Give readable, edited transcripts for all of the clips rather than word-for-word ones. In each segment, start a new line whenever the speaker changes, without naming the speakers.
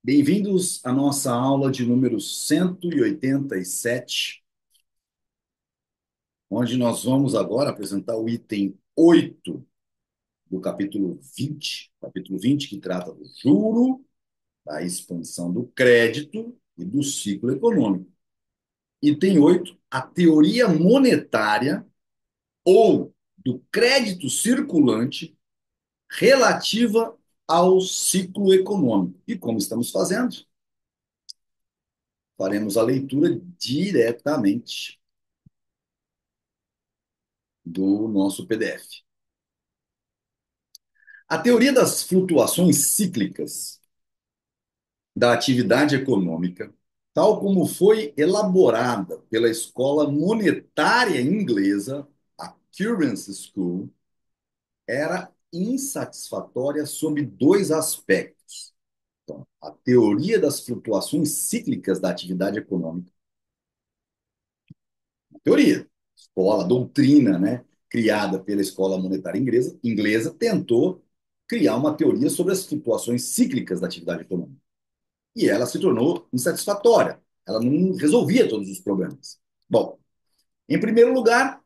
Bem-vindos à nossa aula de número 187, onde nós vamos agora apresentar o item 8 do capítulo 20 que trata do juro, da expansão do crédito e do ciclo econômico. Item 8, a teoria monetária ou do crédito circulante relativa ao ciclo econômico. E como estamos fazendo? Faremos a leitura diretamente do nosso PDF. A teoria das flutuações cíclicas da atividade econômica, tal como foi elaborada pela escola monetária inglesa, a Currency School, era insatisfatória sob dois aspectos. Então, a teoria das flutuações cíclicas da atividade econômica, teoria, escola, doutrina, né, criada pela escola monetária inglesa tentou criar uma teoria sobre as flutuações cíclicas da atividade econômica. E ela se tornou insatisfatória. Ela não resolvia todos os problemas. Bom, em primeiro lugar,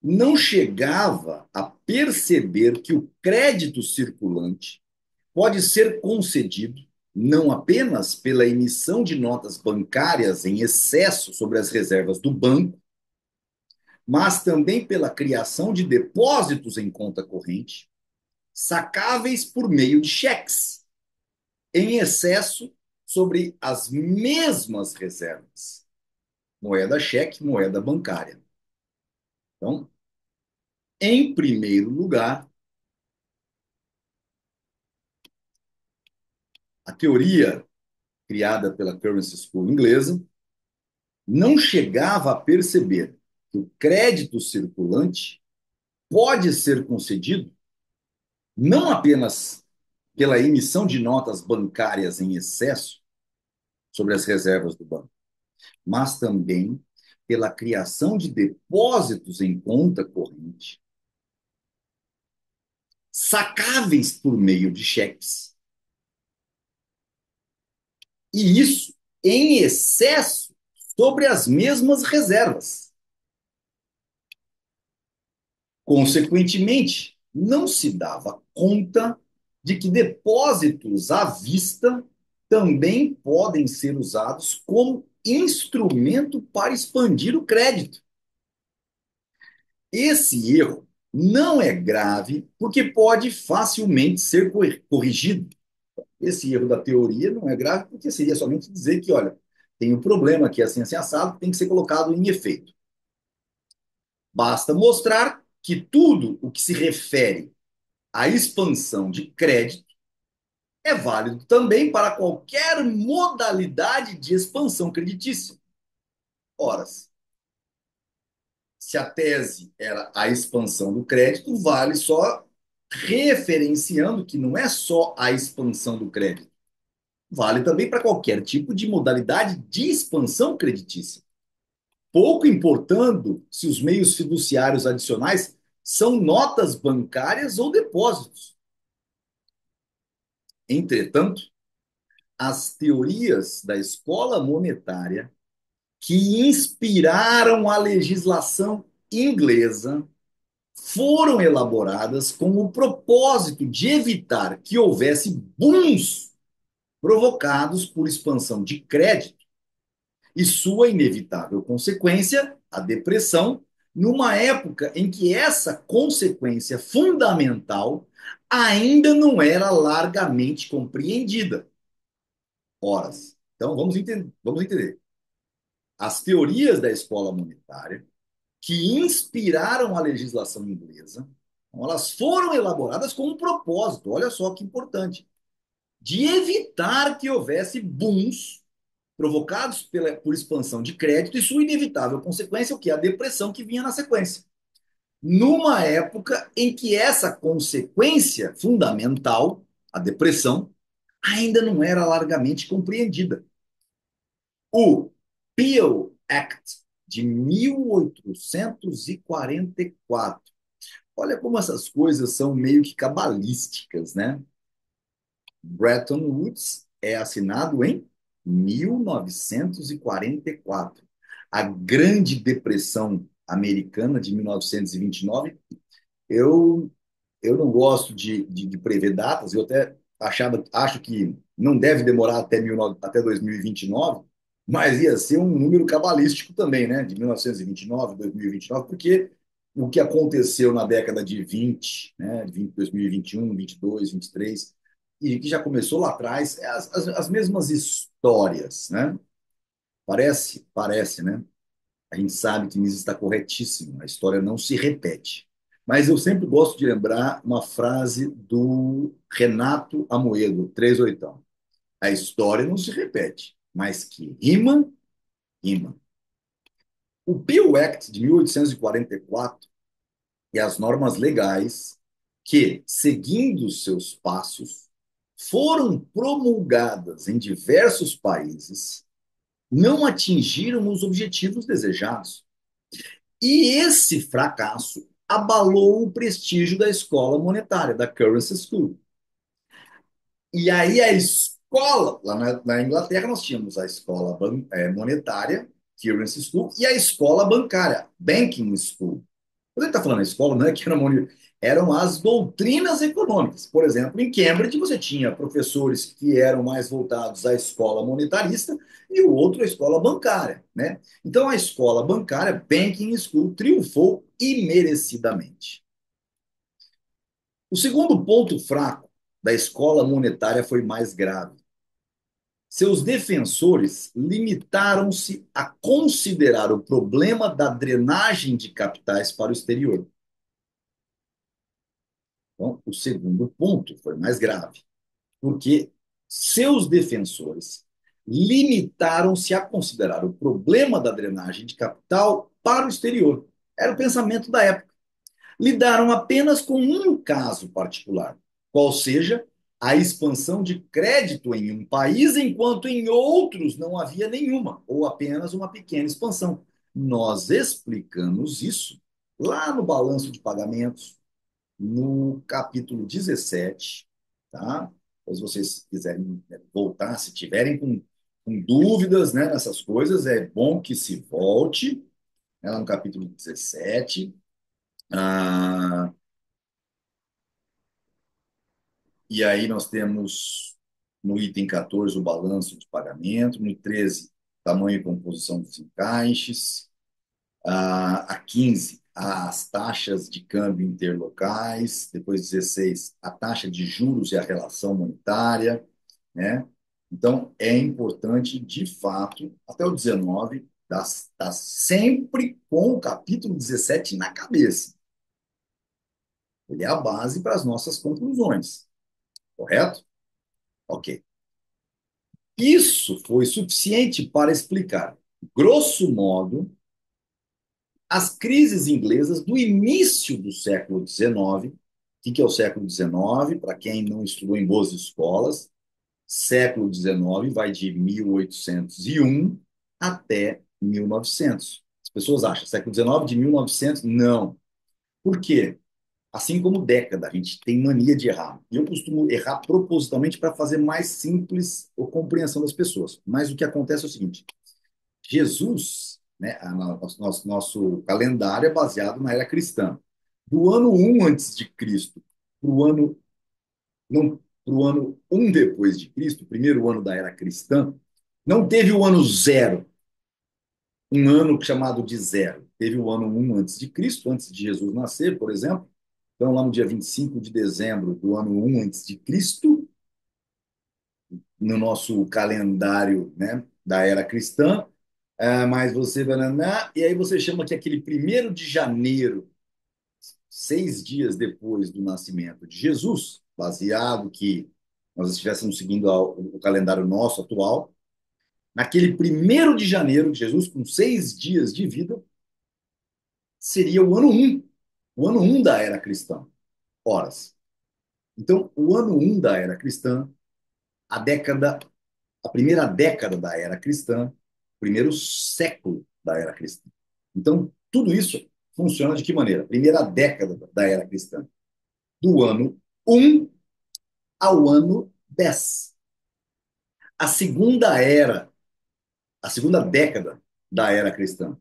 não chegava a perceber que o crédito circulante pode ser concedido não apenas pela emissão de notas bancárias em excesso sobre as reservas do banco, mas também pela criação de depósitos em conta corrente, sacáveis por meio de cheques, em excesso sobre as mesmas reservas. Moeda cheque, moeda bancária. Então, em primeiro lugar, a teoria criada pela Currency School inglesa não chegava a perceber que o crédito circulante pode ser concedido não apenas pela emissão de notas bancárias em excesso sobre as reservas do banco, mas também pela criação de depósitos em conta corrente, sacáveis por meio de cheques, e isso em excesso sobre as mesmas reservas. Consequentemente, não se dava conta de que depósitos à vista também podem ser usados como instrumento para expandir o crédito. Esse erro não é grave porque pode facilmente ser corrigido. Esse erro da teoria não é grave porque seria somente dizer que, olha, tem um problema aqui assim, assim, assado, que tem que ser colocado em efeito. Basta mostrar que tudo o que se refere à expansão de crédito é válido também para qualquer modalidade de expansão creditícia. Ora, se a tese era a expansão do crédito, vale só referenciando que não é só a expansão do crédito, vale também para qualquer tipo de modalidade de expansão creditícia, pouco importando se os meios fiduciários adicionais são notas bancárias ou depósitos. Entretanto, as teorias da escola monetária que inspiraram a legislação inglesa foram elaboradas com o propósito de evitar que houvesse booms provocados por expansão de crédito e sua inevitável consequência, a depressão, numa época em que essa consequência fundamental ainda não era largamente compreendida. Ora, então vamos entender. As teorias da escola monetária que inspiraram a legislação inglesa, então, elas foram elaboradas com um propósito, olha só que importante, de evitar que houvesse booms provocados por expansão de crédito e sua inevitável consequência, o que é a depressão que vinha na sequência. Numa época em que essa consequência fundamental, a depressão, ainda não era largamente compreendida. O Peel Act de 1844. Olha como essas coisas são meio que cabalísticas, né? Bretton Woods é assinado em 1944. A Grande Depressão Americana de 1929. Eu eu não gosto de prever datas, eu até acho que não deve demorar até 2029, mas ia ser um número cabalístico também, né? De 1929, 2029, porque o que aconteceu na década de 20, né? 20, 2021, 22, 23, e que já começou lá atrás, é as mesmas histórias, né? Parece, né? A gente sabe que Mises está corretíssimo, a história não se repete. Mas eu sempre gosto de lembrar uma frase do Renato Amoedo, 38. A história não se repete, mas que rima, rima. O Peel Act de 1844 e as normas legais que, seguindo seus passos, foram promulgadas em diversos países, não atingiram os objetivos desejados. E esse fracasso abalou o prestígio da escola monetária, da Currency School. E aí a escola, lá na Inglaterra, nós tínhamos a escola monetária, Currency School, e a escola bancária, Banking School. Quando a gente está falando da escola, não é que eram as doutrinas econômicas. Por exemplo, em Cambridge você tinha professores que eram mais voltados à escola monetarista e o outro à escola bancária, né? Então a escola bancária, Banking School, triunfou imerecidamente. O segundo ponto fraco da escola monetária foi mais grave. Seus defensores limitaram-se a considerar o problema da drenagem de capitais para o exterior. Então, o segundo ponto foi mais grave, porque seus defensores limitaram-se a considerar o problema da drenagem de capital para o exterior. Era o pensamento da época. Lidaram apenas com um caso particular, qual seja a expansão de crédito em um país, enquanto em outros não havia nenhuma, ou apenas uma pequena expansão. Nós explicamos isso lá no balanço de pagamentos, no capítulo 17, tá? Ou se vocês quiserem voltar, se tiverem com dúvidas, né, nessas coisas, é bom que se volte, né, lá no capítulo 17. Ah, e aí nós temos no item 14 o balanço de pagamento, no 13 tamanho e composição dos encaixes, a 15, as taxas de câmbio interlocais, depois 16, a taxa de juros e a relação monetária, né? Então, é importante, de fato, até o 19, estar sempre com o capítulo 17 na cabeça. Ele é a base para as nossas conclusões, correto? Ok. Isso foi suficiente para explicar, grosso modo, as crises inglesas do início do século XIX. O que é o século XIX? Para quem não estudou em boas escolas, século XIX vai de 1801 até 1900. As pessoas acham século XIX de 1900? Não. Por quê? Assim como década, a gente tem mania de errar. E eu costumo errar propositalmente para fazer mais simples a compreensão das pessoas. Mas o que acontece é o seguinte: Jesus, né, nosso calendário é baseado na era cristã. Do ano 1 antes de Cristo para o ano não para o ano 1 depois de Cristo, primeiro ano da era cristã, não teve o ano zero, um ano chamado de zero. Teve o ano 1 antes de Cristo, antes de Jesus nascer, por exemplo. Então, lá no dia 25 de dezembro do ano 1 antes de Cristo, no nosso calendário, né, da era cristã, mas você vai e aí você chama que aquele 1º de janeiro, 6 dias depois do nascimento de Jesus, baseado que nós estivéssemos seguindo o calendário nosso atual, naquele 1º de janeiro de Jesus, com 6 dias de vida, seria o ano um da era cristã. Horas. Então, o ano 1 da era cristã, a década, a primeira década da era cristã, primeiro século da era cristã. Então, tudo isso funciona de que maneira? Primeira década da era cristã, do ano 1 ao ano 10. A segunda era, a segunda década da era cristã,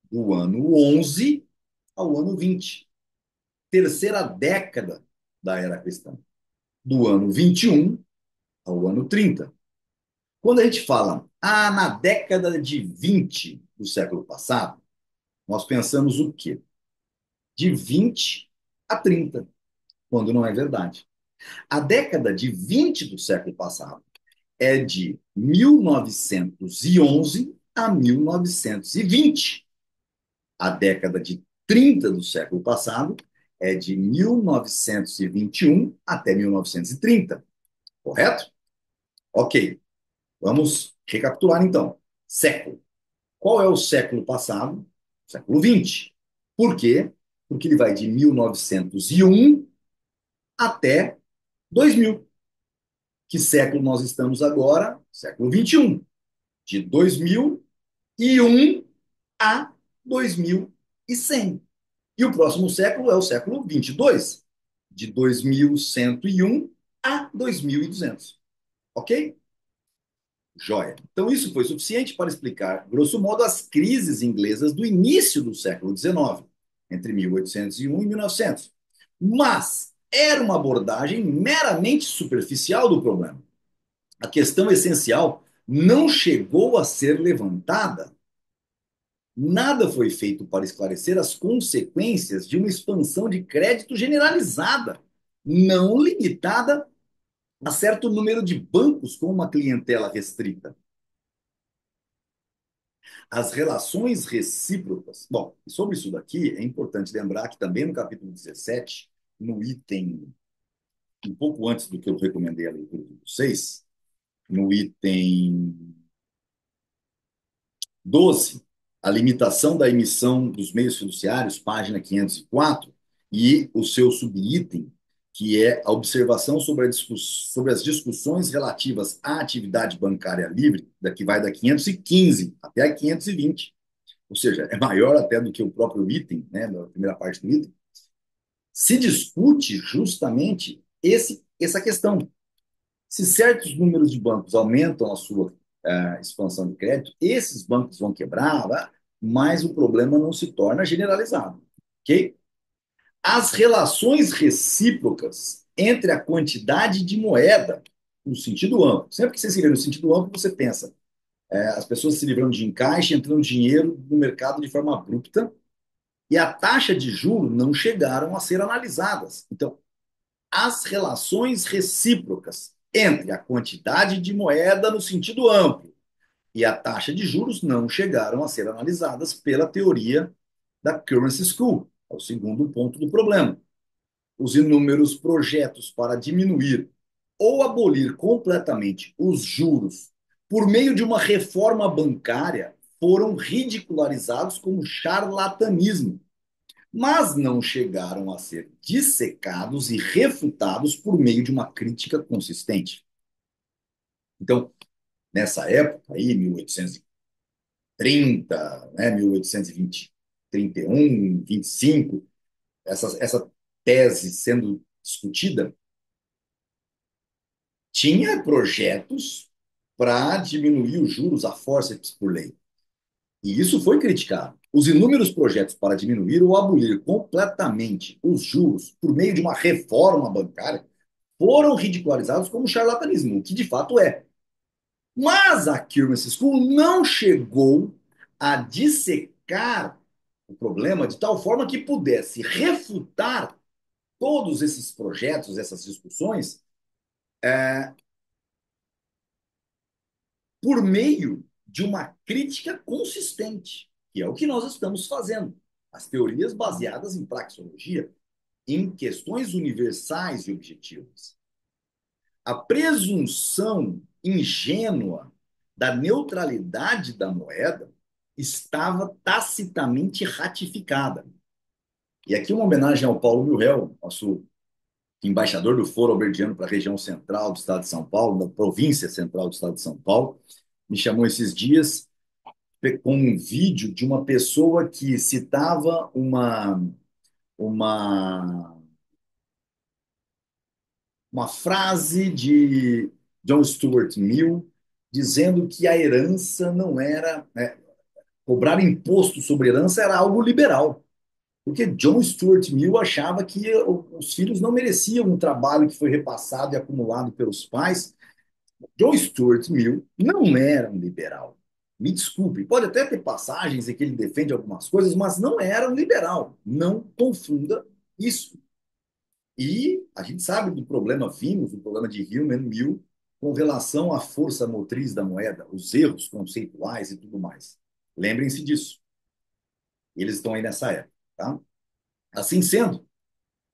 do ano 11 ao ano 20. Terceira década da era cristã, do ano 21 ao ano 30. Quando a gente fala, na década de 20 do século passado, nós pensamos o quê? De 20 a 30, quando não é verdade. A década de 20 do século passado é de 1911 a 1920. A década de 30 do século passado é de 1921 até 1930, correto? Ok, vamos recapitular então. Século. Qual é o século passado? Século 20. Por quê? Porque ele vai de 1901 até 2000. Que século nós estamos agora? Século 21. De 2001 a 2100. E o próximo século é o século 22, de 2101 a 2200. Ok? Joia. Então, isso foi suficiente para explicar, grosso modo, as crises inglesas do início do século XIX, entre 1801 e 1900. Mas era uma abordagem meramente superficial do problema. A questão essencial não chegou a ser levantada. Nada foi feito para esclarecer as consequências de uma expansão de crédito generalizada, não limitada a certo número de bancos com uma clientela restrita. As relações recíprocas. Bom, sobre isso daqui, é importante lembrar que também no capítulo 17, no item, um pouco antes do que eu recomendei a leitura de vocês, no item 12, a limitação da emissão dos meios fiduciários, página 504, e o seu subitem, que é a observação sobre, sobre as discussões relativas à atividade bancária livre, que vai da 515 até a 520, ou seja, é maior até do que o próprio item, né, na primeira parte do item, se discute justamente essa questão. Se certos números de bancos aumentam a sua expansão de crédito, esses bancos vão quebrar, mas o problema não se torna generalizado. Ok? As relações recíprocas entre a quantidade de moeda, no sentido amplo. Sempre que você se vê no sentido amplo, você pensa, as pessoas se livrando de encaixe, entrando dinheiro no mercado de forma abrupta, e a taxa de juro não chegaram a ser analisadas. Então, as relações recíprocas entre a quantidade de moeda no sentido amplo e a taxa de juros não chegaram a ser analisadas pela teoria da Currency School. É o segundo ponto do problema. Os inúmeros projetos para diminuir ou abolir completamente os juros por meio de uma reforma bancária foram ridicularizados como charlatanismo, mas não chegaram a ser dissecados e refutados por meio de uma crítica consistente. Então, nessa época aí, 1830, né, 1820, 31, 25, essa tese sendo discutida, tinha projetos para diminuir os juros a forceps por lei. E isso foi criticado. Os inúmeros projetos para diminuir ou abolir completamente os juros por meio de uma reforma bancária foram ridicularizados como charlatanismo, o que de fato é. Mas a Currency School não chegou a dissecar o problema de tal forma que pudesse refutar todos esses projetos, essas discussões, por meio de uma crítica consistente, que é o que nós estamos fazendo. As teorias baseadas em praxeologia, em questões universais e objetivas. A presunção ingênua da neutralidade da moeda estava tacitamente ratificada. E aqui uma homenagem ao Paulo Milhel, nosso embaixador do Foro Alberdiano para a região central do estado de São Paulo, da província central do estado de São Paulo, me chamou esses dias com um vídeo de uma pessoa que citava uma, uma frase de John Stuart Mill, dizendo que a herança não era, né, cobrar imposto sobre herança era algo liberal. Porque John Stuart Mill achava que os filhos não mereciam um trabalho que foi repassado e acumulado pelos pais. John Stuart Mill não era um liberal. Me desculpe, pode até ter passagens em que ele defende algumas coisas, mas não era um liberal. Não confunda isso. E a gente sabe do problema, vimos o problema de Hume e Mill com relação à força motriz da moeda, os erros conceituais e tudo mais. Lembrem-se disso. Eles estão aí nessa época. Tá? Assim sendo,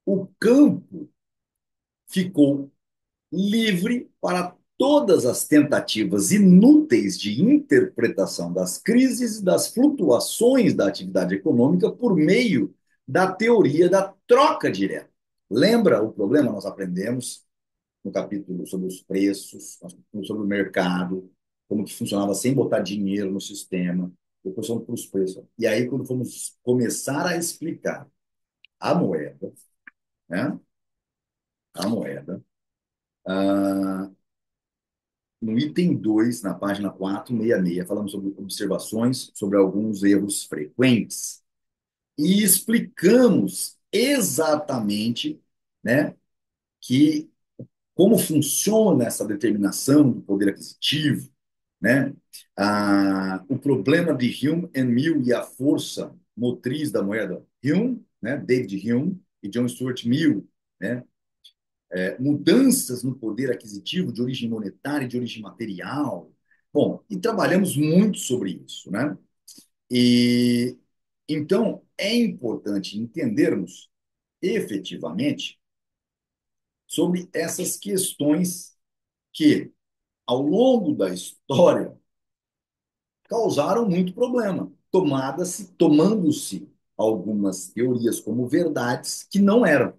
o campo ficou livre para todas as tentativas inúteis de interpretação das crises e das flutuações da atividade econômica por meio da teoria da troca direta. Lembra o problema? Nós aprendemos no capítulo sobre os preços, sobre o mercado, como que funcionava sem botar dinheiro no sistema, depois fomos para os preços. E aí, quando fomos começar a explicar a moeda, né? A moeda, ah, no item 2 na página 466, falamos sobre observações sobre alguns erros frequentes e explicamos exatamente, né, que como funciona essa determinação do poder aquisitivo, né? O problema de Hume and Mill e a força motriz da moeda. Hume, né? David Hume e John Stuart Mill, né? Mudanças no poder aquisitivo de origem monetária e de origem material. Bom, e trabalhamos muito sobre isso, né? E então é importante entendermos efetivamente sobre essas questões que, ao longo da história, causaram muito problema, tomando-se algumas teorias como verdades que não eram.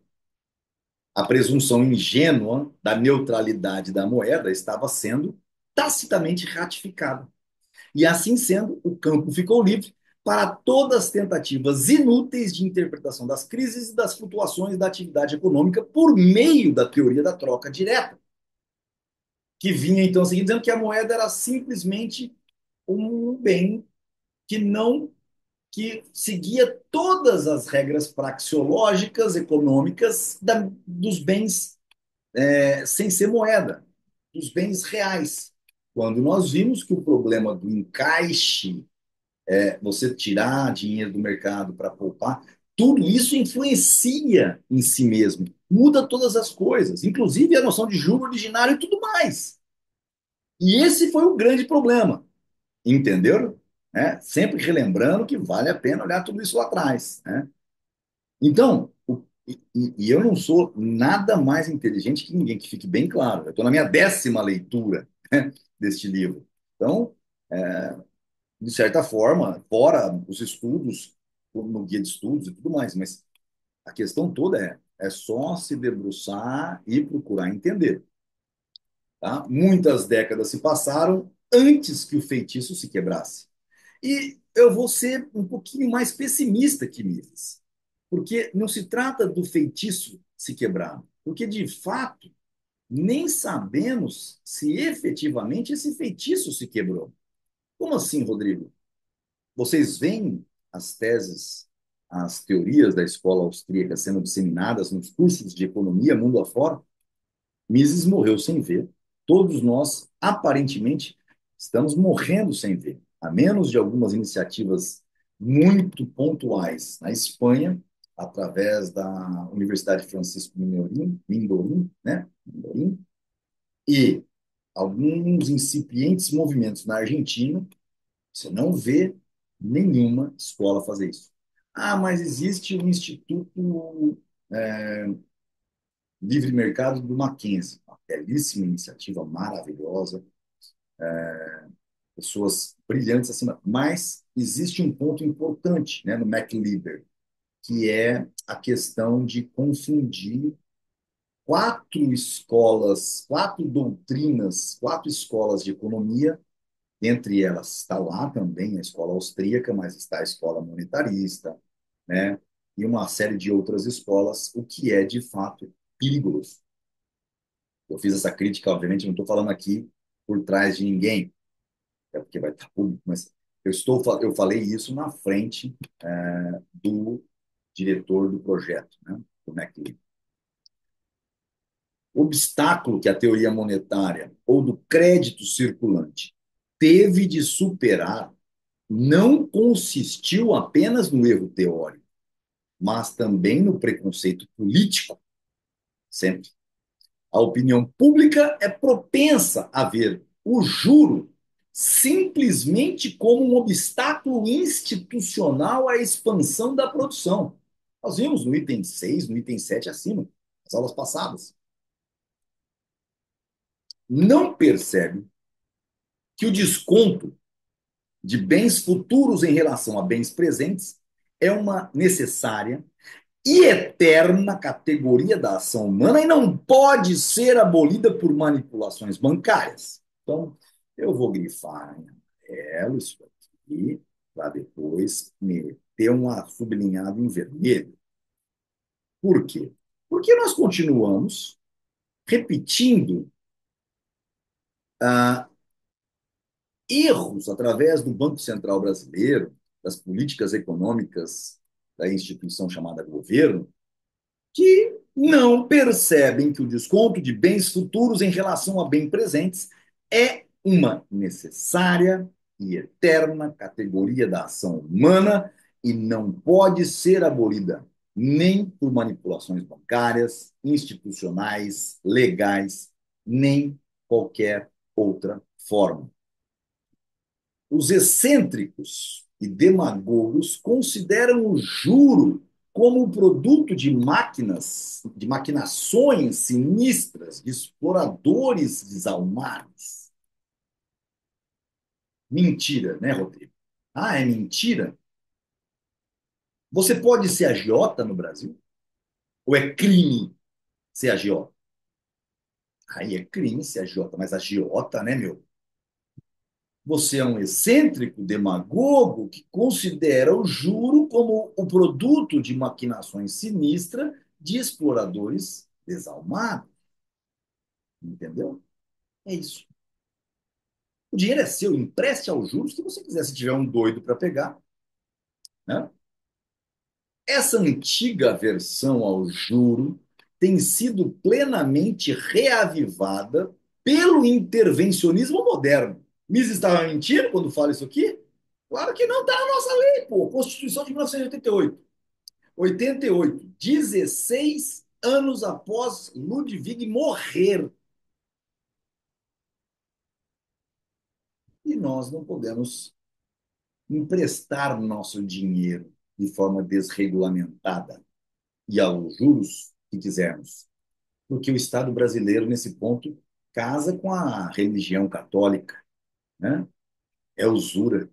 A presunção ingênua da neutralidade da moeda estava sendo tacitamente ratificada. E assim sendo, o campo ficou livre para todas as tentativas inúteis de interpretação das crises e das flutuações da atividade econômica por meio da teoria da troca direta, que vinha então seguindo dizendo que a moeda era simplesmente um bem que não que seguia todas as regras praxeológicas, econômicas dos bens sem ser moeda, dos bens reais. Quando nós vimos que o problema do encaixe, você tirar dinheiro do mercado para poupar, tudo isso influencia em si mesmo, muda todas as coisas, inclusive a noção de juro originário e tudo mais. E esse foi o grande problema, entenderam? Sempre relembrando que vale a pena olhar tudo isso lá atrás. Né? Então, e eu não sou nada mais inteligente que ninguém, que fique bem claro. Eu estou na minha 10ª leitura, né, deste livro. Então, de certa forma, fora os estudos, no guia de estudos e tudo mais, mas a questão toda é só se debruçar e procurar entender. Tá? Muitas décadas se passaram antes que o feitiço se quebrasse. E eu vou ser um pouquinho mais pessimista que Mises, porque não se trata do feitiço se quebrar, porque de fato nem sabemos se efetivamente esse feitiço se quebrou. Como assim, Rodrigo? Vocês veem as teses, as teorias da escola austríaca sendo disseminadas nos cursos de economia mundo afora? Mises morreu sem ver. Todos nós, aparentemente, estamos morrendo sem ver, a menos de algumas iniciativas muito pontuais na Espanha, através da Universidade Francisco Mindorim, né? Mindorim, e alguns incipientes movimentos na Argentina. Você não vê nenhuma escola fazer isso. Ah, mas existe o Instituto Livre Mercado do Mackenzie, uma belíssima iniciativa, maravilhosa, pessoas brilhantes acima. Mas existe um ponto importante, né, no MacLeader, que é a questão de confundir quatro escolas, quatro doutrinas, quatro escolas de economia. Entre elas está lá também a escola austríaca, mas está a escola monetarista, né? E uma série de outras escolas, o que é de fato perigoso. Eu fiz essa crítica, obviamente, não estou falando aqui por trás de ninguém, é porque vai estar público, mas eu falei isso na frente do diretor do projeto, né, do McLean. O obstáculo que a teoria monetária ou do crédito circulante teve de superar não consistiu apenas no erro teórico, mas também no preconceito político, sempre. A opinião pública é propensa a ver o juro simplesmente como um obstáculo institucional à expansão da produção. Nós vimos no item 6, no item 7 acima, nas aulas passadas. Não percebe que o desconto de bens futuros em relação a bens presentes é uma necessária e eterna categoria da ação humana e não pode ser abolida por manipulações bancárias. Então, eu vou grifar em amarelo isso aqui, para depois meter uma sublinhada em vermelho. Por quê? Porque nós continuamos repetindo ah, erros através do Banco Central Brasileiro, das políticas econômicas da instituição chamada governo, que não percebem que o desconto de bens futuros em relação a bens presentes é uma necessária e eterna categoria da ação humana e não pode ser abolida nem por manipulações bancárias, institucionais, legais, nem qualquer outra forma. Os excêntricos e demagogos consideram o juro como um produto de máquinas, de maquinações sinistras, de exploradores desalmados. Mentira, né, Rodrigo? Ah, é mentira? Você pode ser agiota no Brasil? Ou é crime ser agiota? Aí é crime ser agiota, mas agiota, né, meu? Você é um excêntrico demagogo que considera o juro como o produto de maquinações sinistras de exploradores desalmados. Entendeu? É isso. O dinheiro é seu, empreste aos juros se você quiser, se tiver um doido para pegar. Né? Essa antiga aversão ao juro tem sido plenamente reavivada pelo intervencionismo moderno. Mises estava mentindo quando fala isso aqui? Claro que não está na nossa lei, pô. Constituição de 1988. 88, 16 anos após Ludwig morrer. E nós não podemos emprestar nosso dinheiro de forma desregulamentada e aos juros que quisermos. Porque o Estado brasileiro, nesse ponto, casa com a religião católica, né? É usura.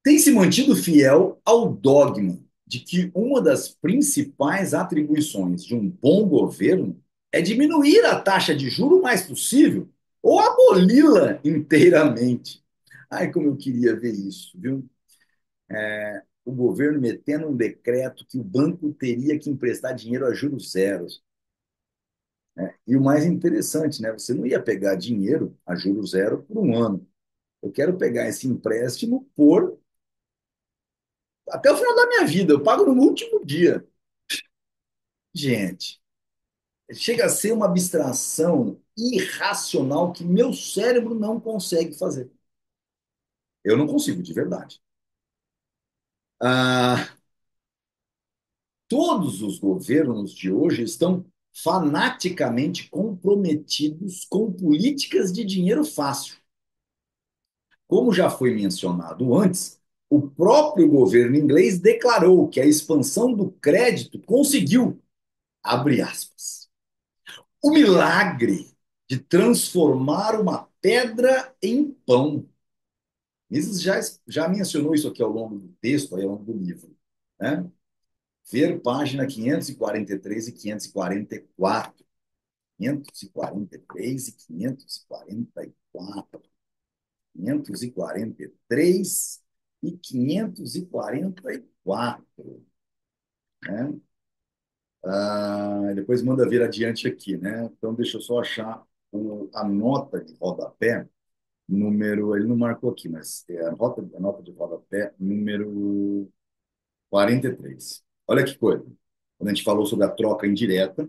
Tem se mantido fiel ao dogma de que uma das principais atribuições de um bom governo é diminuir a taxa de juro o mais possível ou aboli-la inteiramente. Ai, como eu queria ver isso, viu? O governo metendo um decreto que o banco teria que emprestar dinheiro a juros zeros. Né? E o mais interessante, né? Você não ia pegar dinheiro a juros zero por um ano. Eu quero pegar esse empréstimo por até o final da minha vida. Eu pago no último dia. Gente, chega a ser uma abstração irracional que meu cérebro não consegue fazer. Eu não consigo, de verdade. Ah, todos os governos de hoje estão fanaticamente comprometidos com políticas de dinheiro fácil. Como já foi mencionado antes, o próprio governo inglês declarou que a expansão do crédito conseguiu, abre aspas, o milagre de transformar uma pedra em pão. Mises já mencionou isso aqui ao longo do texto, ao longo do livro. Né? Ver página 543 e 544. 543 e 544. 543 e 544. Né? Depois manda vir adiante aqui, né? Então, deixa eu só achar a nota de rodapé, número. Ele não marcou aqui, mas é a nota de rodapé, número 43. Olha que coisa. Quando a gente falou sobre a troca indireta,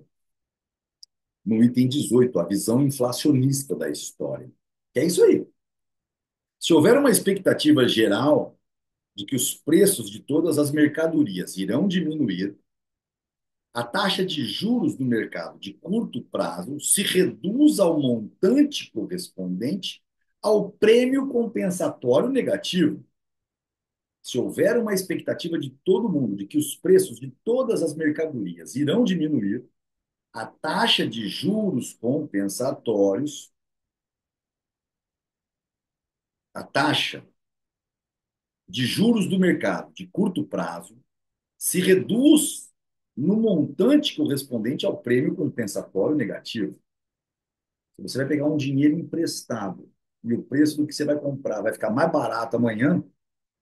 no item 18, a visão inflacionista da história. Que é isso aí. Se houver uma expectativa geral de que os preços de todas as mercadorias irão diminuir, a taxa de juros do mercado de curto prazo se reduz ao montante correspondente ao prêmio compensatório negativo. Se houver uma expectativa de todo mundo de que os preços de todas as mercadorias irão diminuir, a taxa de juros compensatórios, a taxa de juros do mercado de curto prazo, se reduz no montante correspondente ao prêmio compensatório negativo. Se você vai pegar um dinheiro emprestado e o preço do que você vai comprar vai ficar mais barato amanhã,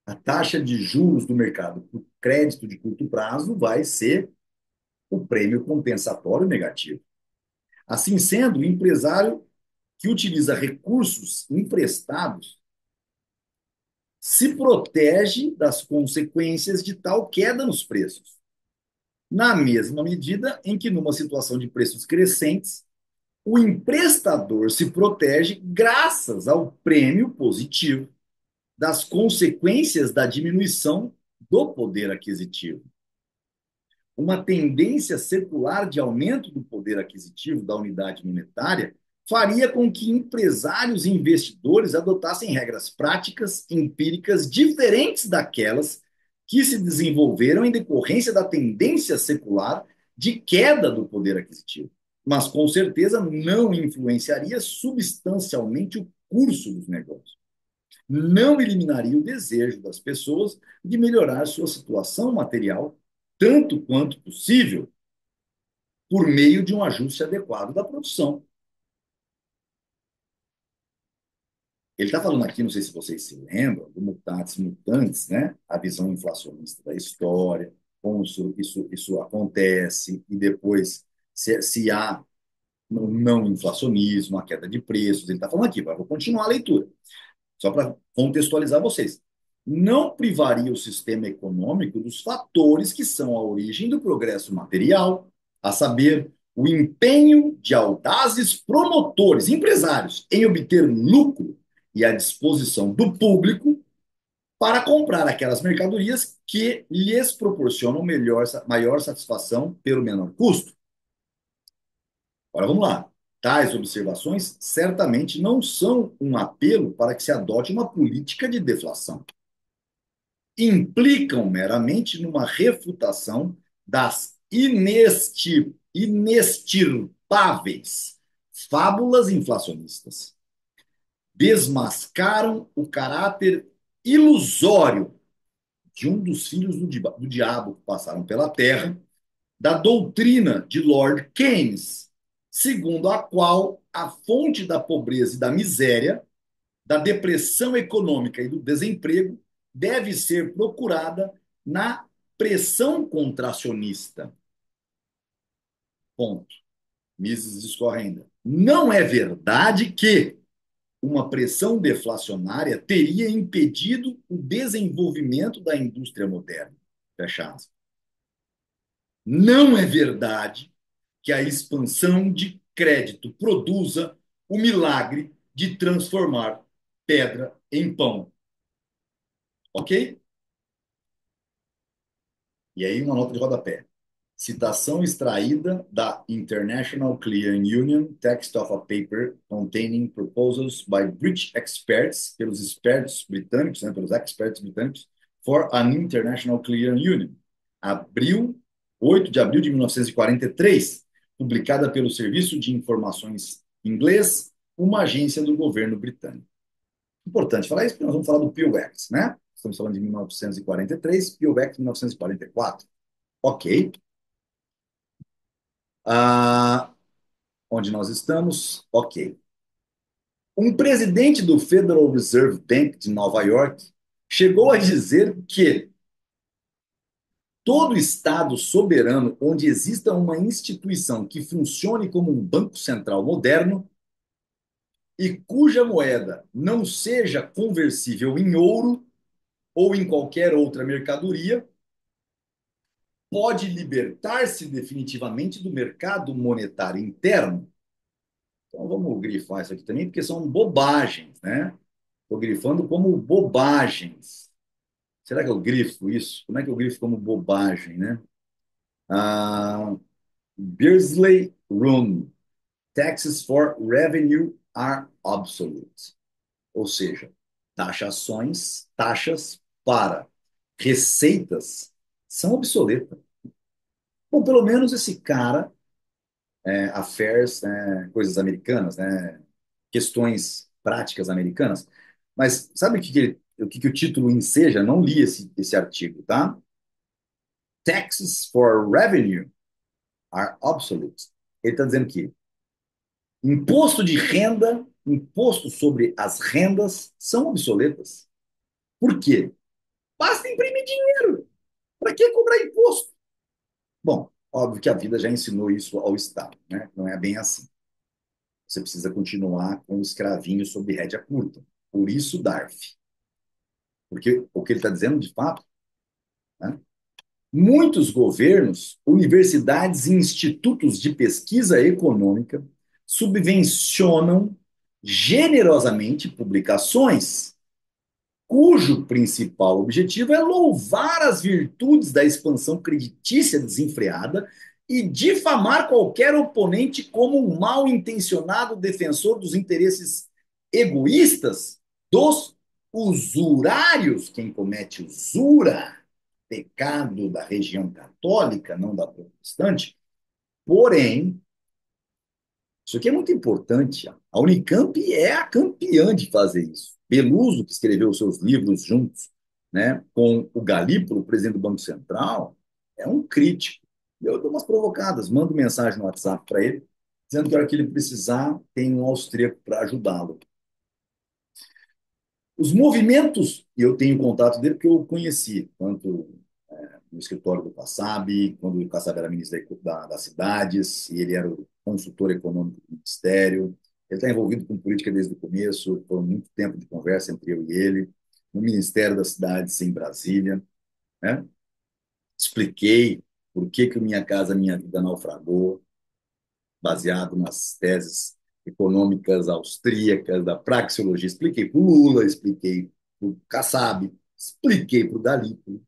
a taxa de juros do mercado por crédito de curto prazo vai ser o prêmio compensatório negativo. Assim sendo, o empresário que utiliza recursos emprestados se protege das consequências de tal queda nos preços, na mesma medida em que, numa situação de preços crescentes, o emprestador se protege graças ao prêmio positivo das consequências da diminuição do poder aquisitivo. Uma tendência secular de aumento do poder aquisitivo da unidade monetária faria com que empresários e investidores adotassem regras práticas, empíricas, diferentes daquelas que se desenvolveram em decorrência da tendência secular de queda do poder aquisitivo, mas com certeza não influenciaria substancialmente o curso dos negócios. Não eliminaria o desejo das pessoas de melhorar sua situação material tanto quanto possível por meio de um ajuste adequado da produção. Ele está falando aqui, não sei se vocês se lembram, do mutatis mutandis, né? A visão inflacionista da história, como isso acontece, e depois se há um não inflacionismo, a queda de preços. Ele está falando aqui, mas vou continuar a leitura. Só para contextualizar vocês. Não privaria o sistema econômico dos fatores que são a origem do progresso material, a saber, o empenho de audazes promotores, empresários, em obter lucro e a disposição do público para comprar aquelas mercadorias que lhes proporcionam maior satisfação pelo menor custo. Agora vamos lá. Tais observações certamente não são um apelo para que se adote uma política de deflação. Implicam meramente numa refutação das inextirpáveis fábulas inflacionistas. Desmascaram o caráter ilusório de um dos filhos do diabo que passaram pela terra, da doutrina de Lord Keynes, segundo a qual a fonte da pobreza e da miséria, da depressão econômica e do desemprego deve ser procurada na pressão contracionista. Ponto. Mises discorre ainda. Não é verdade que uma pressão deflacionária teria impedido o desenvolvimento da indústria moderna. Fecha aspas. Não é verdade que a expansão de crédito produza o milagre de transformar pedra em pão. Ok? E aí, uma nota de rodapé. Citação extraída da International Clearing Union, text of a paper containing proposals by British experts, pelos expertos britânicos, né, pelos experts britânicos, for an International Clearing Union. 8 de abril de 1943, publicada pelo Serviço de Informações Inglês, uma agência do governo britânico. Importante falar isso, porque nós vamos falar do PIL-X, né? Estamos falando de 1943, PIL-X 1944. Ok. Ah, onde nós estamos? Ok. Um presidente do Federal Reserve Bank de Nova York chegou a dizer que Todo Estado soberano onde exista uma instituição que funcione como um banco central moderno e cuja moeda não seja conversível em ouro ou em qualquer outra mercadoria, pode libertar-se definitivamente do mercado monetário interno. Então vamos grifar isso aqui também, porque são bobagens, né? Estou grifando como bobagens. Será que eu grifo isso? Como é que eu grifo como bobagem, né? Ah, Beardsley Rule. Taxes for revenue are obsolete. Ou seja, taxas para receitas são obsoletas. Bom, pelo menos esse cara, affairs, né, coisas americanas, né, questões práticas americanas. Mas sabe o que o título enseja? Não li esse artigo, tá? Taxes for revenue are obsolete. Ele está dizendo que imposto de renda, imposto sobre as rendas são obsoletas. Por quê? Basta imprimir dinheiro. Para que cobrar imposto? Bom, óbvio que a vida já ensinou isso ao Estado, né? Não é bem assim. Você precisa continuar com o escravinho sob rédea curta. Por isso, DARF. Porque o que ele está dizendo, de fato, né? Muitos governos, universidades e institutos de pesquisa econômica subvencionam generosamente publicações cujo principal objetivo é louvar as virtudes da expansão creditícia desenfreada e difamar qualquer oponente como um mal-intencionado defensor dos interesses egoístas dos usurários. Quem comete usura, pecado da região católica, não da protestante. Porém, isso aqui é muito importante. A Unicamp é a campeã de fazer isso. Beluso, que escreveu seus livros juntos, né, com o Galípolo, o presidente do Banco Central, é um crítico. Eu dou umas provocadas, mando mensagem no WhatsApp para ele, dizendo que a hora que ele precisar, tem um austríaco para ajudá-lo. Os movimentos, e eu tenho contato dele porque eu o conheci, tanto no escritório do Kassab, quando o Kassab era ministro das cidades, e ele era o consultor econômico do ministério. Ele está envolvido com política desde o começo, foi muito tempo de conversa entre eu e ele, no Ministério das Cidades em Brasília, né? Expliquei por que o Minha Casa Minha Vida naufragou, baseado nas teses econômicas austríacas, da praxeologia. Expliquei para o Lula, expliquei para o Kassab, expliquei para o Galípolo,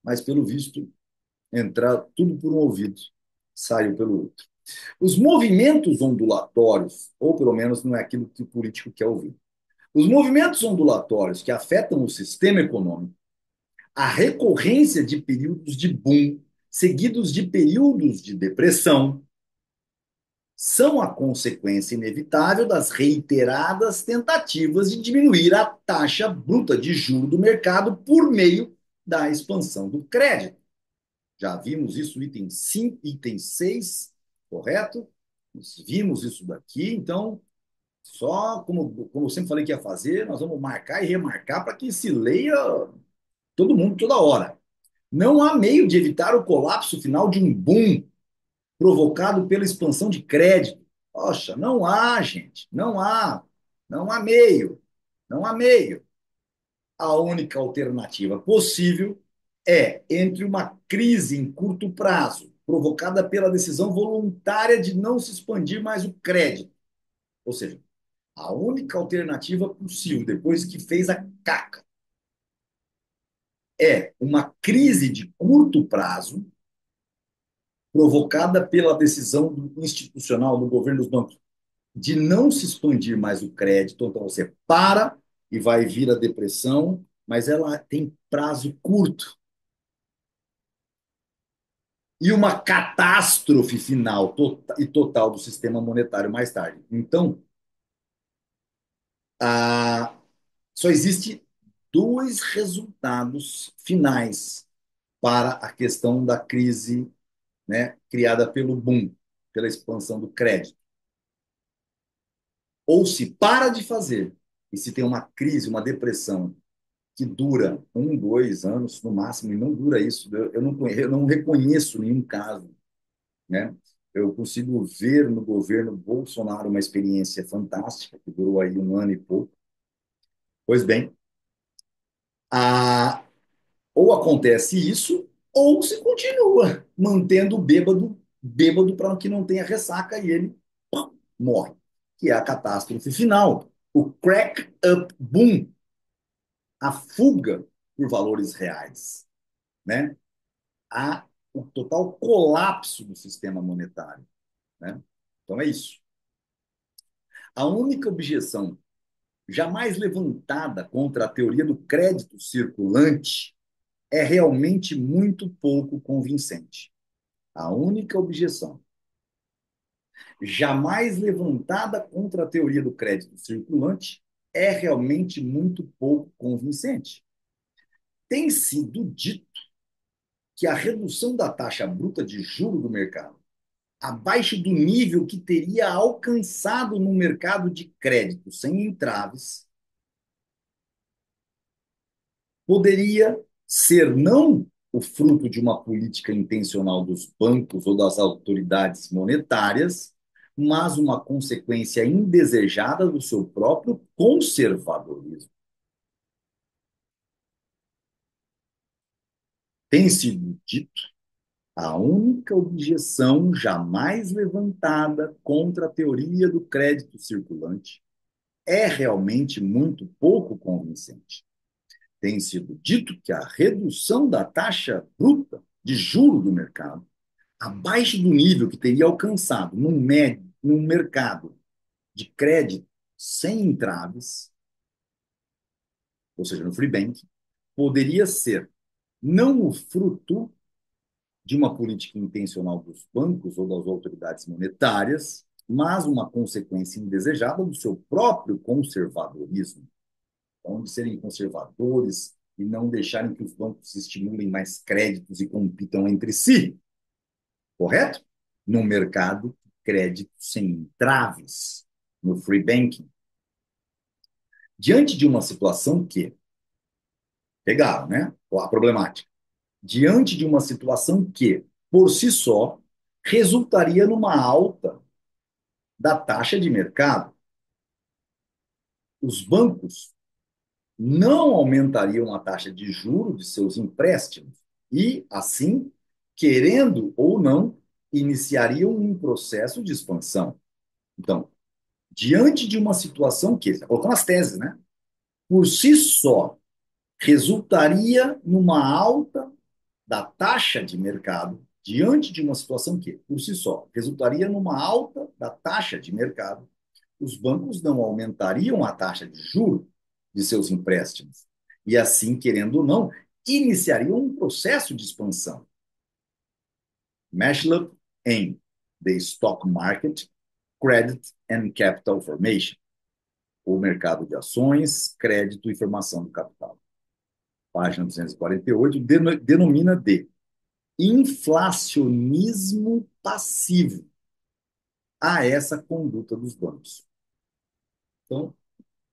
mas, pelo visto, entrar tudo por um ouvido, saiu pelo outro. Os movimentos ondulatórios, ou pelo menos não é aquilo que o político quer ouvir. Os movimentos ondulatórios que afetam o sistema econômico, a recorrência de períodos de boom, seguidos de períodos de depressão, são a consequência inevitável das reiteradas tentativas de diminuir a taxa bruta de juros do mercado por meio da expansão do crédito. Já vimos isso, item 5, item 6, correto? Nós vimos isso daqui, então, só como eu sempre falei que ia fazer, nós vamos marcar e remarcar para que se leia todo mundo toda hora. Não há meio de evitar o colapso final de um boom provocado pela expansão de crédito. Poxa, não há, gente, não há. Não há meio. Não há meio. A única alternativa possível é entre uma crise em curto prazo, provocada pela decisão voluntária de não se expandir mais o crédito. Ou seja, a única alternativa possível, depois que fez a caca, é uma crise de curto prazo, provocada pela decisão institucional do governo dos bancos de não se expandir mais o crédito. Então, você para e vai vir a depressão, mas ela tem prazo curto. E uma catástrofe final e total do sistema monetário mais tarde. Então, a, só existe dois resultados finais para a questão da crise, né, criada pelo boom, pela expansão do crédito. Ou se para de fazer, e se tem uma crise, uma depressão, que dura 1, 2 anos no máximo, e não dura isso. Eu não reconheço nenhum caso, né? Eu consigo ver no governo Bolsonaro uma experiência fantástica, que durou aí 1 ano e pouco. Pois bem, a, ou acontece isso, ou se continua mantendo o bêbado, bêbado para que não tenha ressaca e ele pum, morre, que é a catástrofe final. O crack up boom, a fuga por valores reais, né? O total colapso do sistema monetário, né? Então é isso. A única objeção jamais levantada contra a teoria do crédito circulante é realmente muito pouco convincente. A única objeção jamais levantada contra a teoria do crédito circulante é realmente muito pouco convincente. Tem sido dito que a redução da taxa bruta de juro do mercado abaixo do nível que teria alcançado no mercado de crédito sem entraves poderia ser não o fruto de uma política intencional dos bancos ou das autoridades monetárias, mas uma consequência indesejada do seu próprio conservadorismo. Tem sido dito a única objeção jamais levantada contra a teoria do crédito circulante é realmente muito pouco convincente. Tem sido dito que a redução da taxa bruta de juro do mercado, abaixo do nível que teria alcançado num mercado de crédito sem entraves, ou seja, no free banking, poderia ser não o fruto de uma política intencional dos bancos ou das autoridades monetárias, mas uma consequência indesejada do seu próprio conservadorismo, então, de serem conservadores e não deixarem que os bancos estimulem mais créditos e compitam entre si, correto? No mercado de crédito sem entraves, no free banking. Diante de uma situação que, pegaram, né? A problemática. Diante de uma situação que, por si só, resultaria numa alta da taxa de mercado, os bancos não aumentariam a taxa de juros de seus empréstimos e, assim, querendo ou não, iniciariam um processo de expansão. Então, diante de uma situação que, colocando as teses, né, por si só, resultaria numa alta da taxa de mercado, diante de uma situação que, por si só, resultaria numa alta da taxa de mercado, os bancos não aumentariam a taxa de juros de seus empréstimos. E assim, querendo ou não, iniciariam um processo de expansão. Maslow em The Stock Market, Credit and Capital Formation, o mercado de ações, crédito e formação do capital. Página 248, denomina de inflacionismo passivo a essa conduta dos bancos. Então,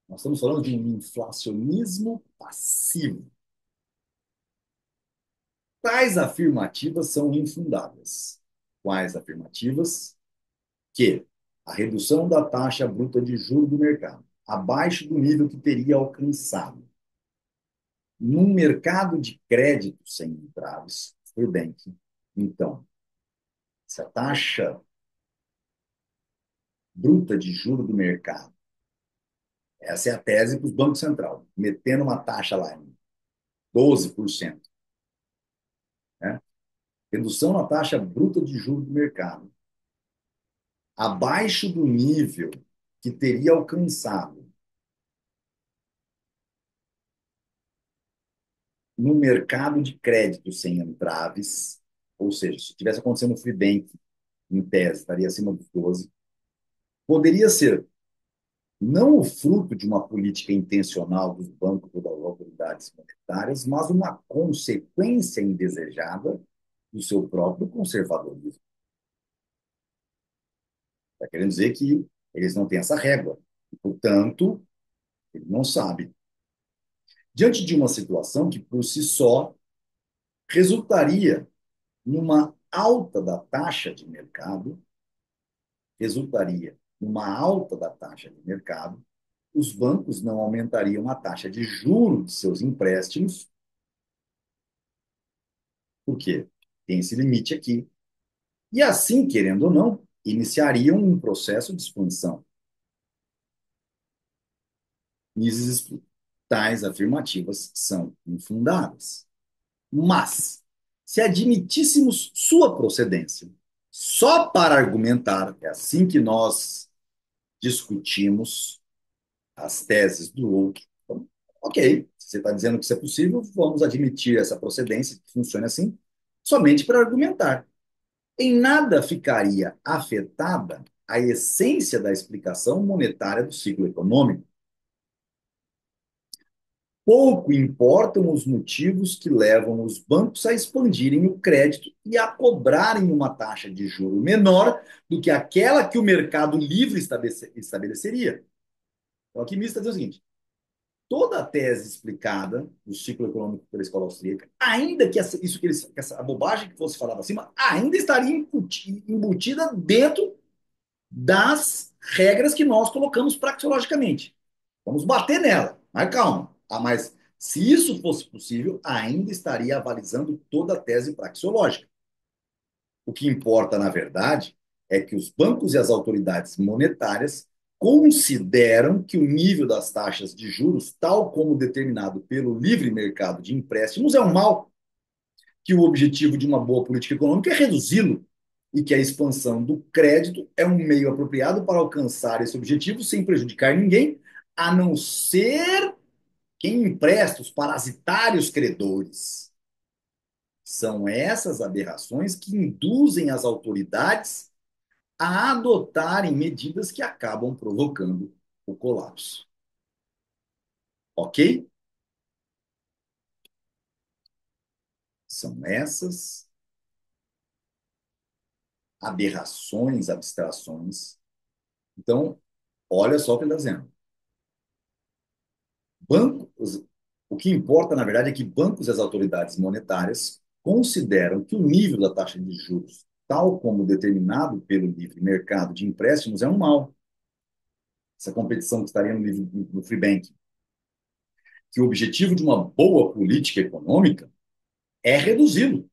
nós estamos falando de um inflacionismo passivo. Tais afirmativas são infundadas. Quais afirmativas? Que a redução da taxa bruta de juros do mercado, abaixo do nível que teria alcançado num mercado de crédito sem entraves, free banking. Então, se a taxa bruta de juros do mercado, essa é a tese para os bancos centrais, metendo uma taxa lá em 12%, né? Redução na taxa bruta de juros do mercado, abaixo do nível que teria alcançado no mercado de crédito sem entraves, ou seja, se tivesse acontecendo no free bank, em tese, estaria acima dos 12, poderia ser não o fruto de uma política intencional dos bancos ou das autoridades monetárias, mas uma consequência indesejada do seu próprio conservadorismo. Está querendo dizer que eles não têm essa régua. E, portanto, ele não sabe. diante de uma situação que, por si só, resultaria numa alta da taxa de mercado, resultaria numa alta da taxa de mercado, os bancos não aumentariam a taxa de juros de seus empréstimos, porque tem esse limite aqui. E assim, querendo ou não, iniciariam um processo de expansão. E tais afirmativas são infundadas. Mas, se admitíssemos sua procedência, só para argumentar, é assim que nós discutimos as teses do Locke. Então, ok, se você está dizendo que isso é possível, vamos admitir essa procedência, que funcione assim, somente para argumentar. Em nada ficaria afetada a essência da explicação monetária do ciclo econômico. Pouco importam os motivos que levam os bancos a expandirem o crédito e a cobrarem uma taxa de juro menor do que aquela que o mercado livre estabeleceria. Então, aqui me está dizendo o seguinte: toda a tese explicada do ciclo econômico pela escola austríaca, ainda que essa bobagem que fosse falada acima, ainda estaria embutida dentro das regras que nós colocamos praxeologicamente. Vamos bater nela, mas calma. Mas se isso fosse possível, ainda estaria avalizando toda a tese praxeológica. O que importa, na verdade, é que os bancos e as autoridades monetárias consideram que o nível das taxas de juros, tal como determinado pelo livre mercado de empréstimos, é um mal, que o objetivo de uma boa política econômica é reduzi-lo e que a expansão do crédito é um meio apropriado para alcançar esse objetivo sem prejudicar ninguém, a não ser quem empresta, os parasitários credores. São essas aberrações que induzem as autoridades a adotarem medidas que acabam provocando o colapso. Ok? São essas aberrações, abstrações. Então, olha só o que ele está dizendo. Bancos, o que importa, na verdade, é que bancos e as autoridades monetárias consideram que o nível da taxa de juros, tal como determinado pelo livre mercado de empréstimos, é um mal. Essa competição que estaria no free banking. Que o objetivo de uma boa política econômica é reduzi-lo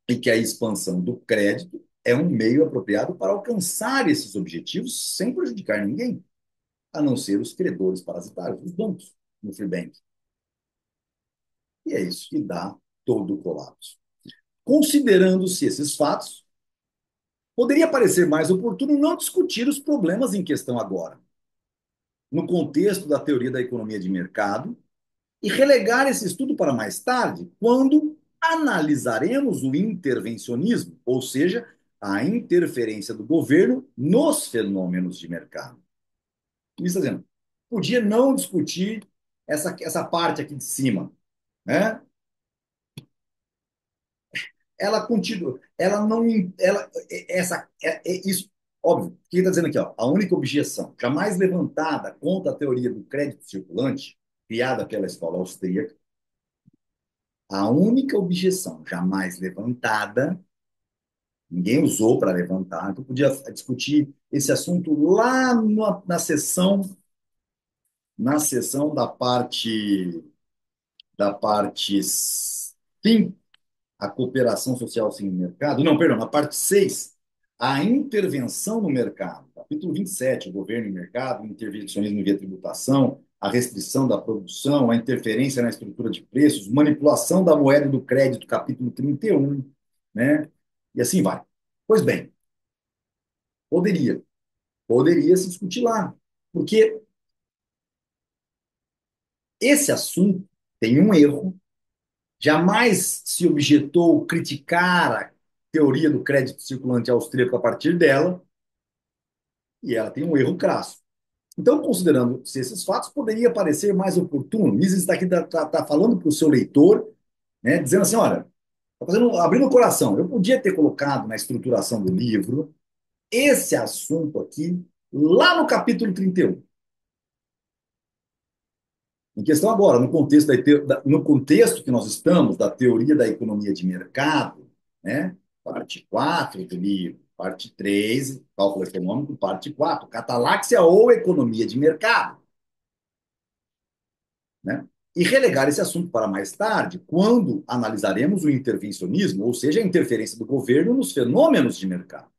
e que a expansão do crédito é um meio apropriado para alcançar esses objetivos sem prejudicar ninguém, a não ser os credores parasitários, os bancos, no free banking. E é isso que dá todo o colapso. Considerando-se esses fatos, poderia parecer mais oportuno não discutir os problemas em questão agora, no contexto da teoria da economia de mercado, e relegar esse estudo para mais tarde, quando analisaremos o intervencionismo, ou seja, a interferência do governo nos fenômenos de mercado. O que está dizendo? Podia não discutir essa parte aqui de cima, né? Ela continua, ela não, ela, isso, óbvio, o que está dizendo aqui, ó, a única objeção jamais levantada contra a teoria do crédito circulante, criada pela escola austríaca, a única objeção jamais levantada, ninguém usou para levantar, então podia discutir esse assunto lá na sessão da parte 5, a cooperação social sem mercado, não, perdão, na parte 6, a intervenção no mercado, capítulo 27, o governo e mercado, intervencionismo via tributação, a restrição da produção, a interferência na estrutura de preços, manipulação da moeda e do crédito, capítulo 31, né? E assim vai. Pois bem, poderia, poderia se discutir lá, porque esse assunto tem um erro. Jamais se objetou criticar a teoria do crédito circulante austríaco a partir dela, e ela tem um erro crasso. Então, considerando-se esses fatos, poderia parecer mais oportuno. Mises está aqui tá falando para o seu leitor, né, dizendo assim: olha, abrindo o coração, eu podia ter colocado na estruturação do livro esse assunto aqui lá no capítulo 31. Em questão agora, no contexto que nós estamos, da teoria da economia de mercado, né? Parte 4 do livro, parte 3 cálculo econômico, parte 4 cataláxia ou economia de mercado, né? E relegar esse assunto para mais tarde, quando analisaremos o intervencionismo, ou seja, a interferência do governo nos fenômenos de mercado.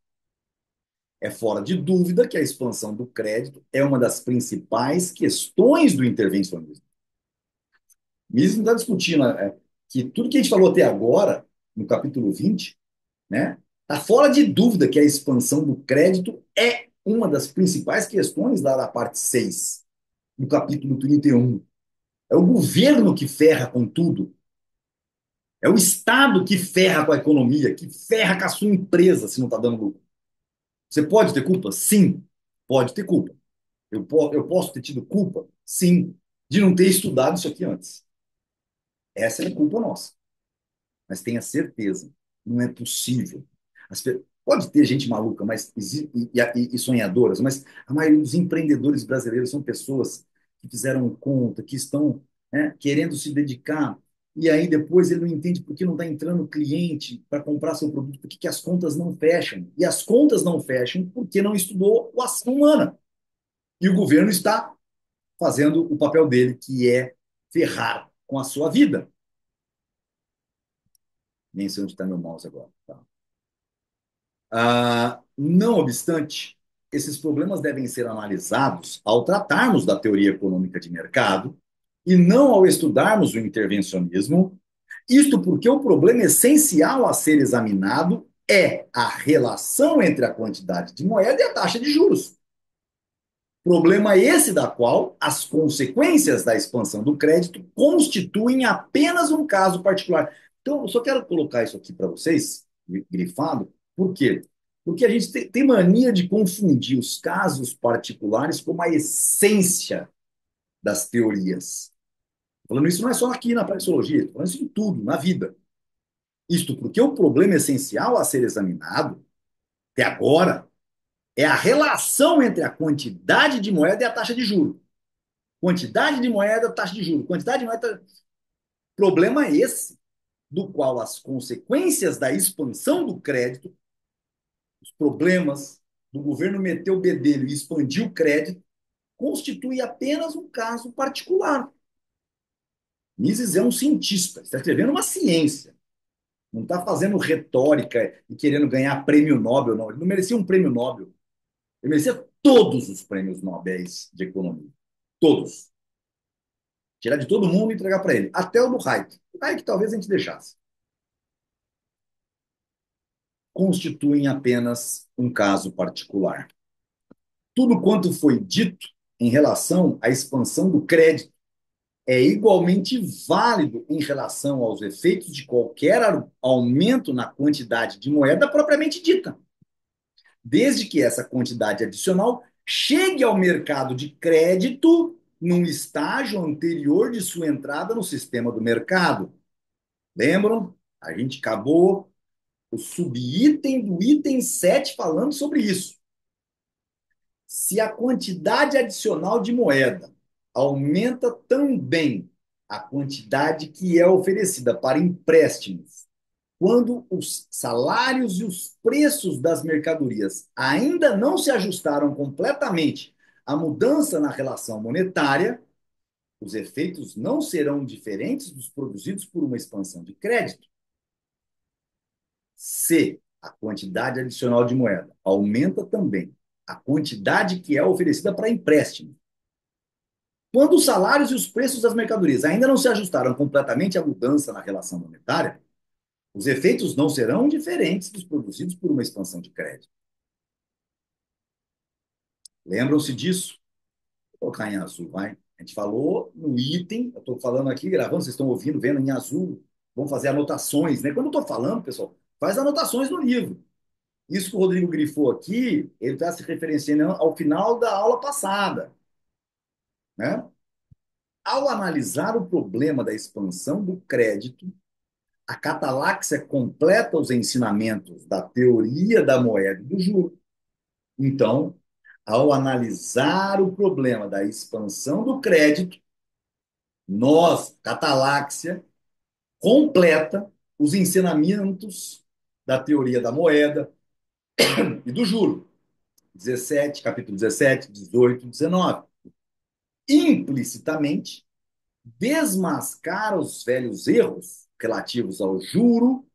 É fora de dúvida que a expansão do crédito é uma das principais questões do intervencionismo. Mises não está discutindo que tudo que a gente falou até agora, no capítulo 20, né, está fora de dúvida que a expansão do crédito é uma das principais questões lá da parte 6 do capítulo 31. É o governo que ferra com tudo. É o Estado que ferra com a economia, que ferra com a sua empresa se não está dando lucro. Você pode ter culpa? Sim, pode ter culpa. Eu posso ter tido culpa? Sim, de não ter estudado isso aqui antes. Essa é a culpa nossa. Mas tenha certeza, não é possível. Pode ter gente maluca e sonhadoras, mas a maioria dos empreendedores brasileiros são pessoas que fizeram conta, que estão, né, querendo se dedicar, e aí depois ele não entende por que não está entrando cliente para comprar seu produto, por que as contas não fecham. E as contas não fecham porque não estudou a ação humana. E o governo está fazendo o papel dele, que é ferrar com a sua vida. Nem sei onde está meu mouse agora. Tá? Não obstante, esses problemas devem ser analisados ao tratarmos da teoria econômica de mercado e não ao estudarmos o intervencionismo. Isto porque o problema essencial a ser examinado é a relação entre a quantidade de moeda e a taxa de juros. Problema esse da qual as consequências da expansão do crédito constituem apenas um caso particular. Então, eu só quero colocar isso aqui para vocês, grifado, por quê? Porque a gente tem mania de confundir os casos particulares com a essência das teorias. Falando isso não é só aqui na praxeologia, estou falando isso em tudo, na vida. Isto porque o problema essencial a ser examinado, até agora, é a relação entre a quantidade de moeda e a taxa de juros. Quantidade de moeda, taxa de juros. Quantidade de moeda. Problema esse, do qual as consequências da expansão do crédito, os problemas do governo meter o bedelho e expandir o crédito, constitui apenas um caso particular. Mises é um cientista, está escrevendo uma ciência. Não está fazendo retórica e querendo ganhar prêmio Nobel, não. Ele não merecia um prêmio Nobel. Ele merecia todos os prêmios Nobel de economia. Todos. Tirar de todo mundo e entregar para ele. Até o do Hayek. O Hayek talvez a gente deixasse. Constituem apenas um caso particular. Tudo quanto foi dito em relação à expansão do crédito é igualmente válido em relação aos efeitos de qualquer aumento na quantidade de moeda propriamente dita, desde que essa quantidade adicional chegue ao mercado de crédito num estágio anterior de sua entrada no sistema do mercado. Lembram? A gente acabou o subitem do item 7 falando sobre isso. Se a quantidade adicional de moeda aumenta também a quantidade que é oferecida para empréstimos, quando os salários e os preços das mercadorias ainda não se ajustaram completamente à mudança na relação monetária, os efeitos não serão diferentes dos produzidos por uma expansão de crédito. Se a quantidade adicional de moeda aumenta também a quantidade que é oferecida para empréstimo, quando os salários e os preços das mercadorias ainda não se ajustaram completamente à mudança na relação monetária, os efeitos não serão diferentes dos produzidos por uma expansão de crédito. Lembram-se disso? Vou colocar em azul, vai. A gente falou no item, eu estou falando aqui, gravando, vocês estão ouvindo, vendo em azul. Vamos fazer anotações, né? Quando eu estou falando, pessoal, faz anotações no livro. Isso que o Rodrigo grifou aqui, ele está se referenciando ao final da aula passada, né? Ao analisar o problema da expansão do crédito, a Cataláxia completa os ensinamentos da teoria da moeda e do juro. Então, ao analisar o problema da expansão do crédito, Nós, Cataláxia, completa os ensinamentos da teoria da moeda e do juro. 17, capítulo 17, 18, 19. Implicitamente, desmascara os velhos erros relativos ao juro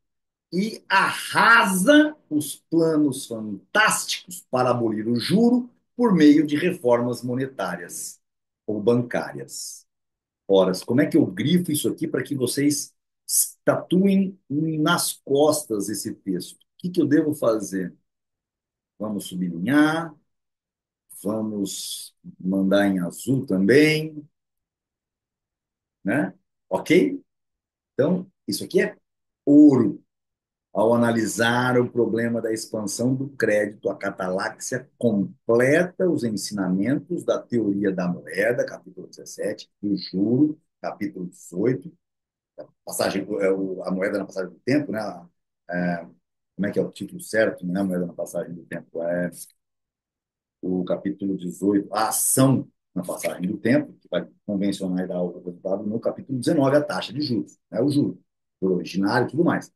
e arrasa os planos fantásticos para abolir o juro por meio de reformas monetárias ou bancárias. Ora, como é que eu grifo isso aqui para que vocês tatuem nas costas esse texto? O que que eu devo fazer? Vamos sublinhar, vamos mandar em azul também, né? Ok? Então, isso aqui é ouro. Ao analisar o problema da expansão do crédito, a Cataláxia completa os ensinamentos da teoria da moeda, capítulo 17, do juro, capítulo 18, passagem, a moeda na passagem do tempo, né? É, como é que é o título certo? Não é a moeda na passagem do tempo, é o capítulo 18, a ação na passagem do tempo, que vai convencionar e dar o resultado no capítulo 19, a taxa de juros, né? O juro, o originário e tudo mais.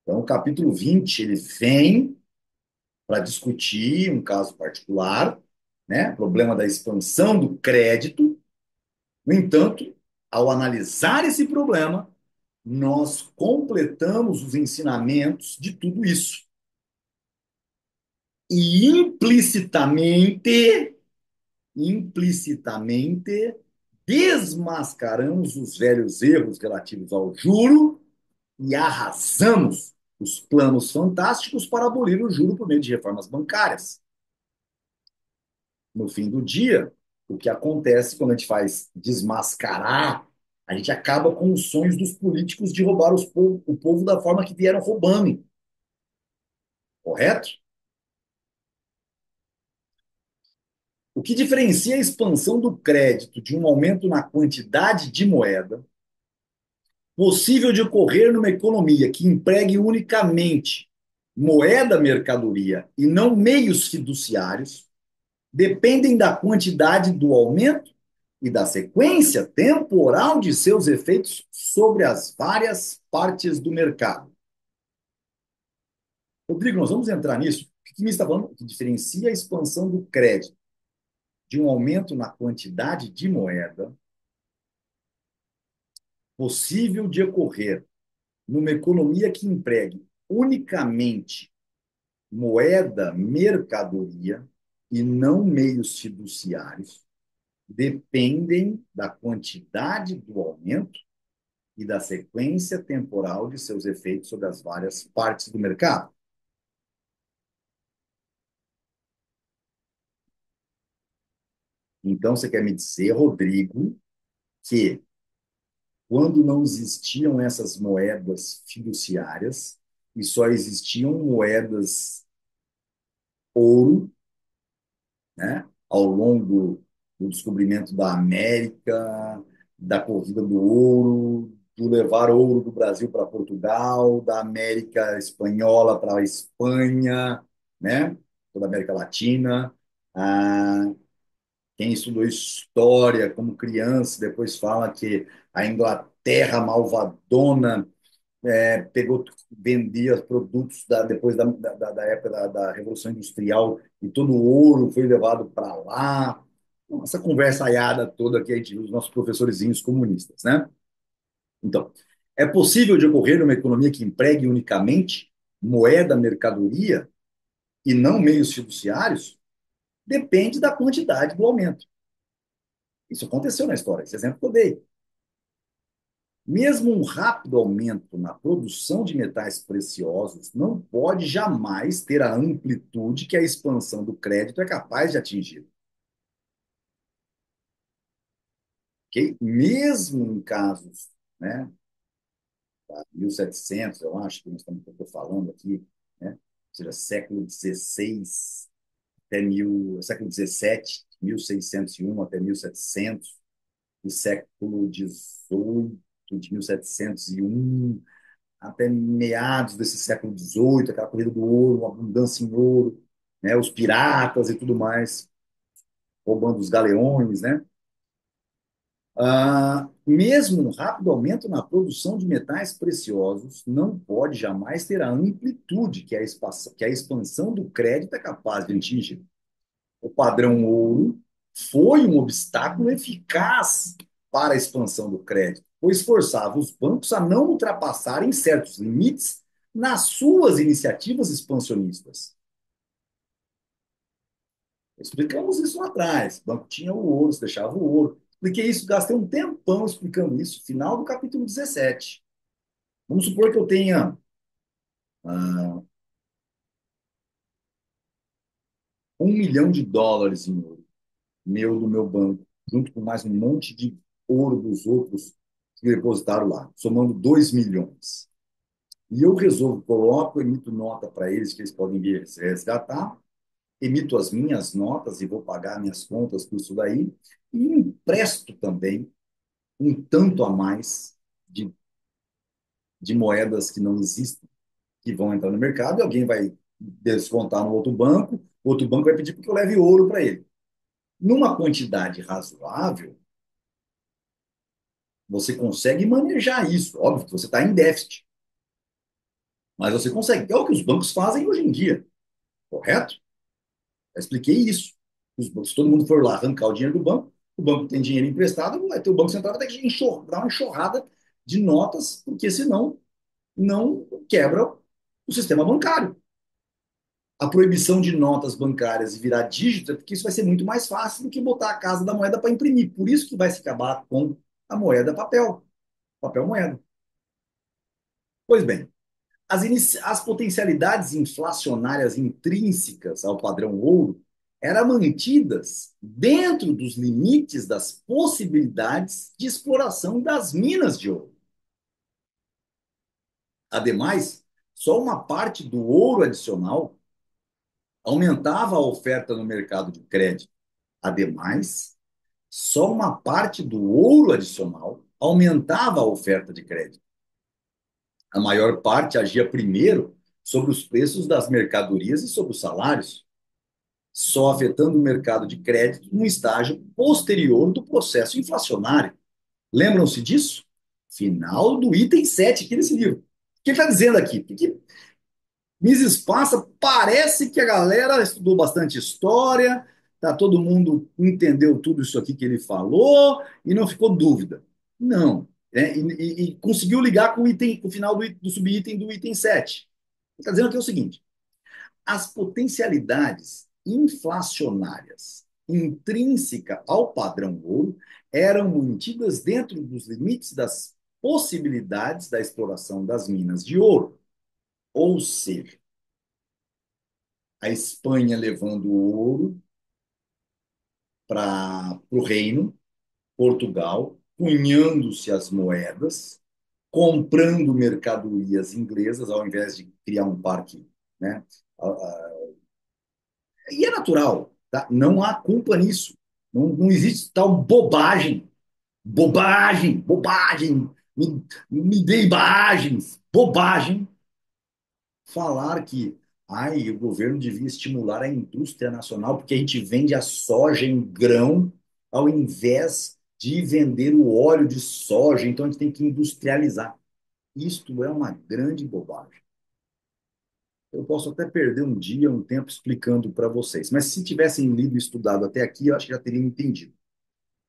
Então, o capítulo 20, ele vem para discutir um caso particular, né? Problema da expansão do crédito. No entanto, ao analisar esse problema, nós completamos os ensinamentos de tudo isso. E implicitamente, desmascaramos os velhos erros relativos ao juro e arrasamos os planos fantásticos para abolir o juro por meio de reformas bancárias. No fim do dia, o que acontece quando a gente faz desmascarar, a gente acaba com os sonhos dos políticos de roubar o povo da forma que vieram roubando, correto? O que diferencia a expansão do crédito de um aumento na quantidade de moeda possível de ocorrer numa economia que empregue unicamente moeda mercadoria e não meios fiduciários dependem da quantidade do aumento e da sequência temporal de seus efeitos sobre as várias partes do mercado. Rodrigo, nós vamos entrar nisso. O que me está falando? Que diferencia a expansão do crédito de um aumento na quantidade de moeda possível de ocorrer numa economia que empregue unicamente moeda mercadoria e não meios fiduciários dependem da quantidade do aumento e da sequência temporal de seus efeitos sobre as várias partes do mercado. Então, você quer me dizer, Rodrigo, que quando não existiam essas moedas fiduciárias e só existiam moedas ouro, né, ao longo do descobrimento da América, da corrida do ouro, do levar ouro do Brasil para Portugal, da América espanhola para a Espanha, né, toda a América Latina. Ah, quem estudou história como criança depois fala que a Inglaterra malvadona pegou, vendia produtos depois da época da Revolução Industrial e todo o ouro foi levado para lá. Essa conversa aiada toda que a gente, os nossos professorzinhos comunistas, né? Então, é possível de ocorrer numa economia que empregue unicamente moeda, mercadoria e não meios fiduciários? Depende da quantidade do aumento. Isso aconteceu na história, esse exemplo que eu dei. Mesmo um rápido aumento na produção de metais preciosos não pode jamais ter a amplitude que a expansão do crédito é capaz de atingir. Okay? Mesmo em casos, né, 1700, eu acho que nós estamos falando aqui, né, ou seja, século XVI até século XVII, 1601 até 1700, e século XVIII, de 1701 até meados desse século XVIII, aquela corrida do ouro, uma abundância em ouro, né, os piratas e tudo mais, roubando os galeões, né? Mesmo um rápido aumento na produção de metais preciosos não pode jamais ter a amplitude que a expansão do crédito é capaz de atingir. O padrão ouro foi um obstáculo eficaz para a expansão do crédito, pois forçava os bancos a não ultrapassarem certos limites nas suas iniciativas expansionistas. Explicamos isso lá atrás. O banco tinha o ouro, se deixava o ouro. Expliquei isso, gastei um tempão explicando isso, final do capítulo 17. Vamos supor que eu tenha ah, US$ 1 milhão em ouro, do meu banco, junto com mais um monte de ouro dos outros que depositaram lá, somando 2 milhões. E eu resolvo, coloco, emito nota para eles que eles podem vir resgatar, emito as minhas notas e vou pagar minhas contas com isso daí, e empresto também um tanto a mais de, de moedas que não existem, que vão entrar no mercado, e alguém vai descontar no o outro banco vai pedir que eu leve ouro para ele. Numa quantidade razoável, você consegue manejar isso. Óbvio que você está em déficit, mas você consegue. É o que os bancos fazem hoje em dia, correto? Eu expliquei isso. Se todo mundo for lá arrancar o dinheiro do banco, o banco tem dinheiro emprestado, vai ter o Banco Central vai ter que dar uma enxurrada de notas, porque senão não quebra o sistema bancário. A proibição de notas bancárias e virar dígito é porque isso vai ser muito mais fácil do que botar a casa da moeda para imprimir. Por isso que vai se acabar com a moeda papel, papel moeda. Pois bem, as potencialidades inflacionárias intrínsecas ao padrão ouro eram mantidas dentro dos limites das possibilidades de exploração das minas de ouro. Ademais, só uma parte do ouro adicional aumentava a oferta no mercado de crédito. Ademais, só uma parte do ouro adicional aumentava a oferta de crédito. A maior parte agia primeiro sobre os preços das mercadorias e sobre os salários, só afetando o mercado de crédito num estágio posterior do processo inflacionário. Lembram-se disso? Final do item 7 aqui desse livro. O que ele está dizendo aqui? Que Mises Passa, parece que a galera estudou bastante história, tá, todo mundo entendeu tudo isso aqui que ele falou e não ficou dúvida. Não. E conseguiu ligar com com o final do subitem do item 7. Ele está dizendo aqui o seguinte: as potencialidades inflacionárias intrínsecas ao padrão ouro eram mantidas dentro dos limites das possibilidades da exploração das minas de ouro. Ou seja, a Espanha levando ouro para o reino, Portugal, cunhando-se as moedas, comprando mercadorias inglesas, ao invés de criar um parque, né? E é natural, tá? Não há culpa nisso. Não existe tal bobagem. Bobagem, bobagem. Me dê imagens. Bobagem falar que o governo devia estimular a indústria nacional porque a gente vende a soja em grão ao invés de vender o óleo de soja, então a gente tem que industrializar. Isto é uma grande bobagem. Eu posso até perder um dia, um tempo explicando para vocês, mas se tivessem lido e estudado até aqui, eu acho que já teriam entendido.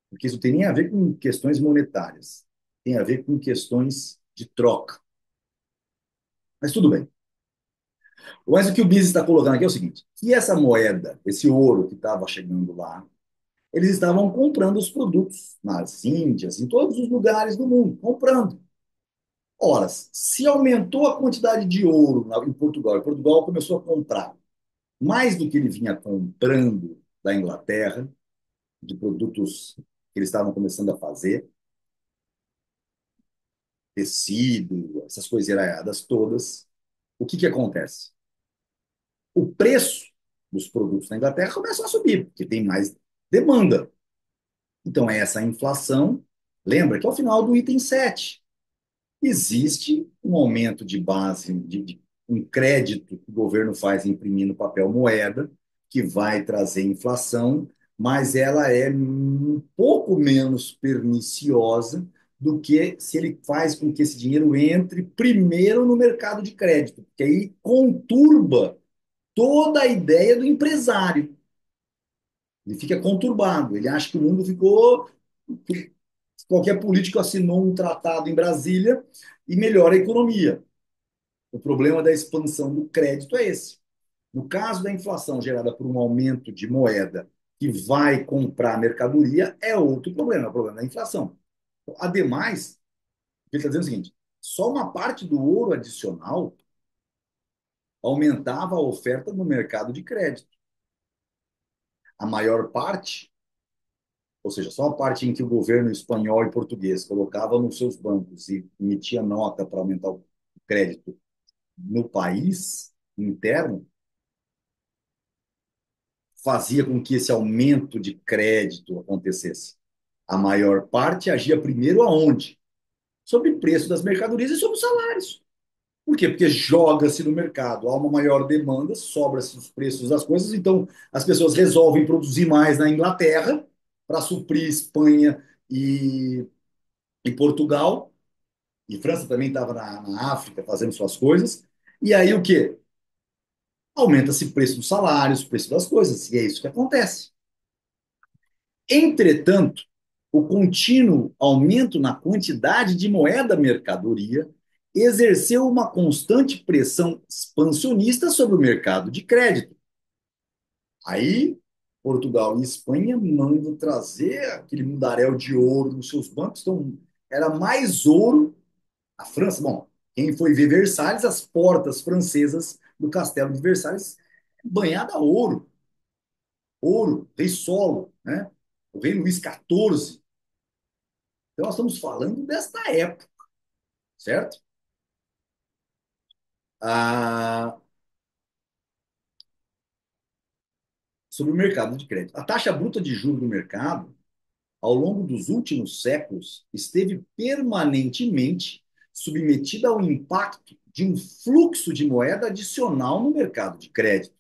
Porque isso tem nem a ver com questões monetárias, tem a ver com questões de troca. Mas tudo bem. Mas o que o Biz está colocando aqui é o seguinte: que essa moeda, esse ouro que estava chegando lá, eles estavam comprando os produtos nas Índias, em todos os lugares do mundo, comprando. Ora, se aumentou a quantidade de ouro em Portugal, e Portugal começou a comprar mais do que ele vinha comprando da Inglaterra, de produtos que eles estavam começando a fazer, tecido, essas coisas todas, o que acontece? O preço dos produtos na Inglaterra começa a subir, porque tem mais demanda. Então, é essa inflação. Lembra que ao final do item 7 existe um aumento de base, de um crédito que o governo faz imprimindo papel moeda, que vai trazer inflação, mas ela é um pouco menos perniciosa do que se ele faz com que esse dinheiro entre primeiro no mercado de crédito, porque aí conturba toda a ideia do empresário. Ele fica conturbado, ele acha que o mundo ficou. Qualquer político assinou um tratado em Brasília e melhora a economia. O problema da expansão do crédito é esse. No caso da inflação gerada por um aumento de moeda que vai comprar mercadoria, é outro problema, é o problema da inflação. Ademais, ele está dizendo o seguinte: só uma parte do ouro adicional aumentava a oferta no mercado de crédito. A maior parte, ou seja, só a parte em que o governo espanhol e português colocava nos seus bancos e emitia nota para aumentar o crédito no país interno, fazia com que esse aumento de crédito acontecesse. A maior parte agia primeiro aonde? Sobre o preço das mercadorias e sobre os salários. Por quê? Porque joga-se no mercado, há uma maior demanda, sobra-se os preços das coisas, então as pessoas resolvem produzir mais na Inglaterra para suprir Espanha e Portugal, e França também estava na África fazendo suas coisas, e aí o quê? Aumenta-se o preço dos salários, o preço das coisas, e é isso que acontece. Entretanto, o contínuo aumento na quantidade de moeda mercadoria exerceu uma constante pressão expansionista sobre o mercado de crédito. Aí, Portugal e Espanha mandam trazer aquele mundaréu de ouro nos seus bancos. Então, era mais ouro. A França, bom, quem foi ver Versalhes, as portas francesas do castelo de Versalhes, banhada a ouro, ouro, rei Solo, né? O rei Luís XIV. Então, nós estamos falando desta época, certo? Ah, sobre o mercado de crédito. A taxa bruta de juros do mercado, ao longo dos últimos séculos, esteve permanentemente submetida ao impacto de um fluxo de moeda adicional no mercado de crédito.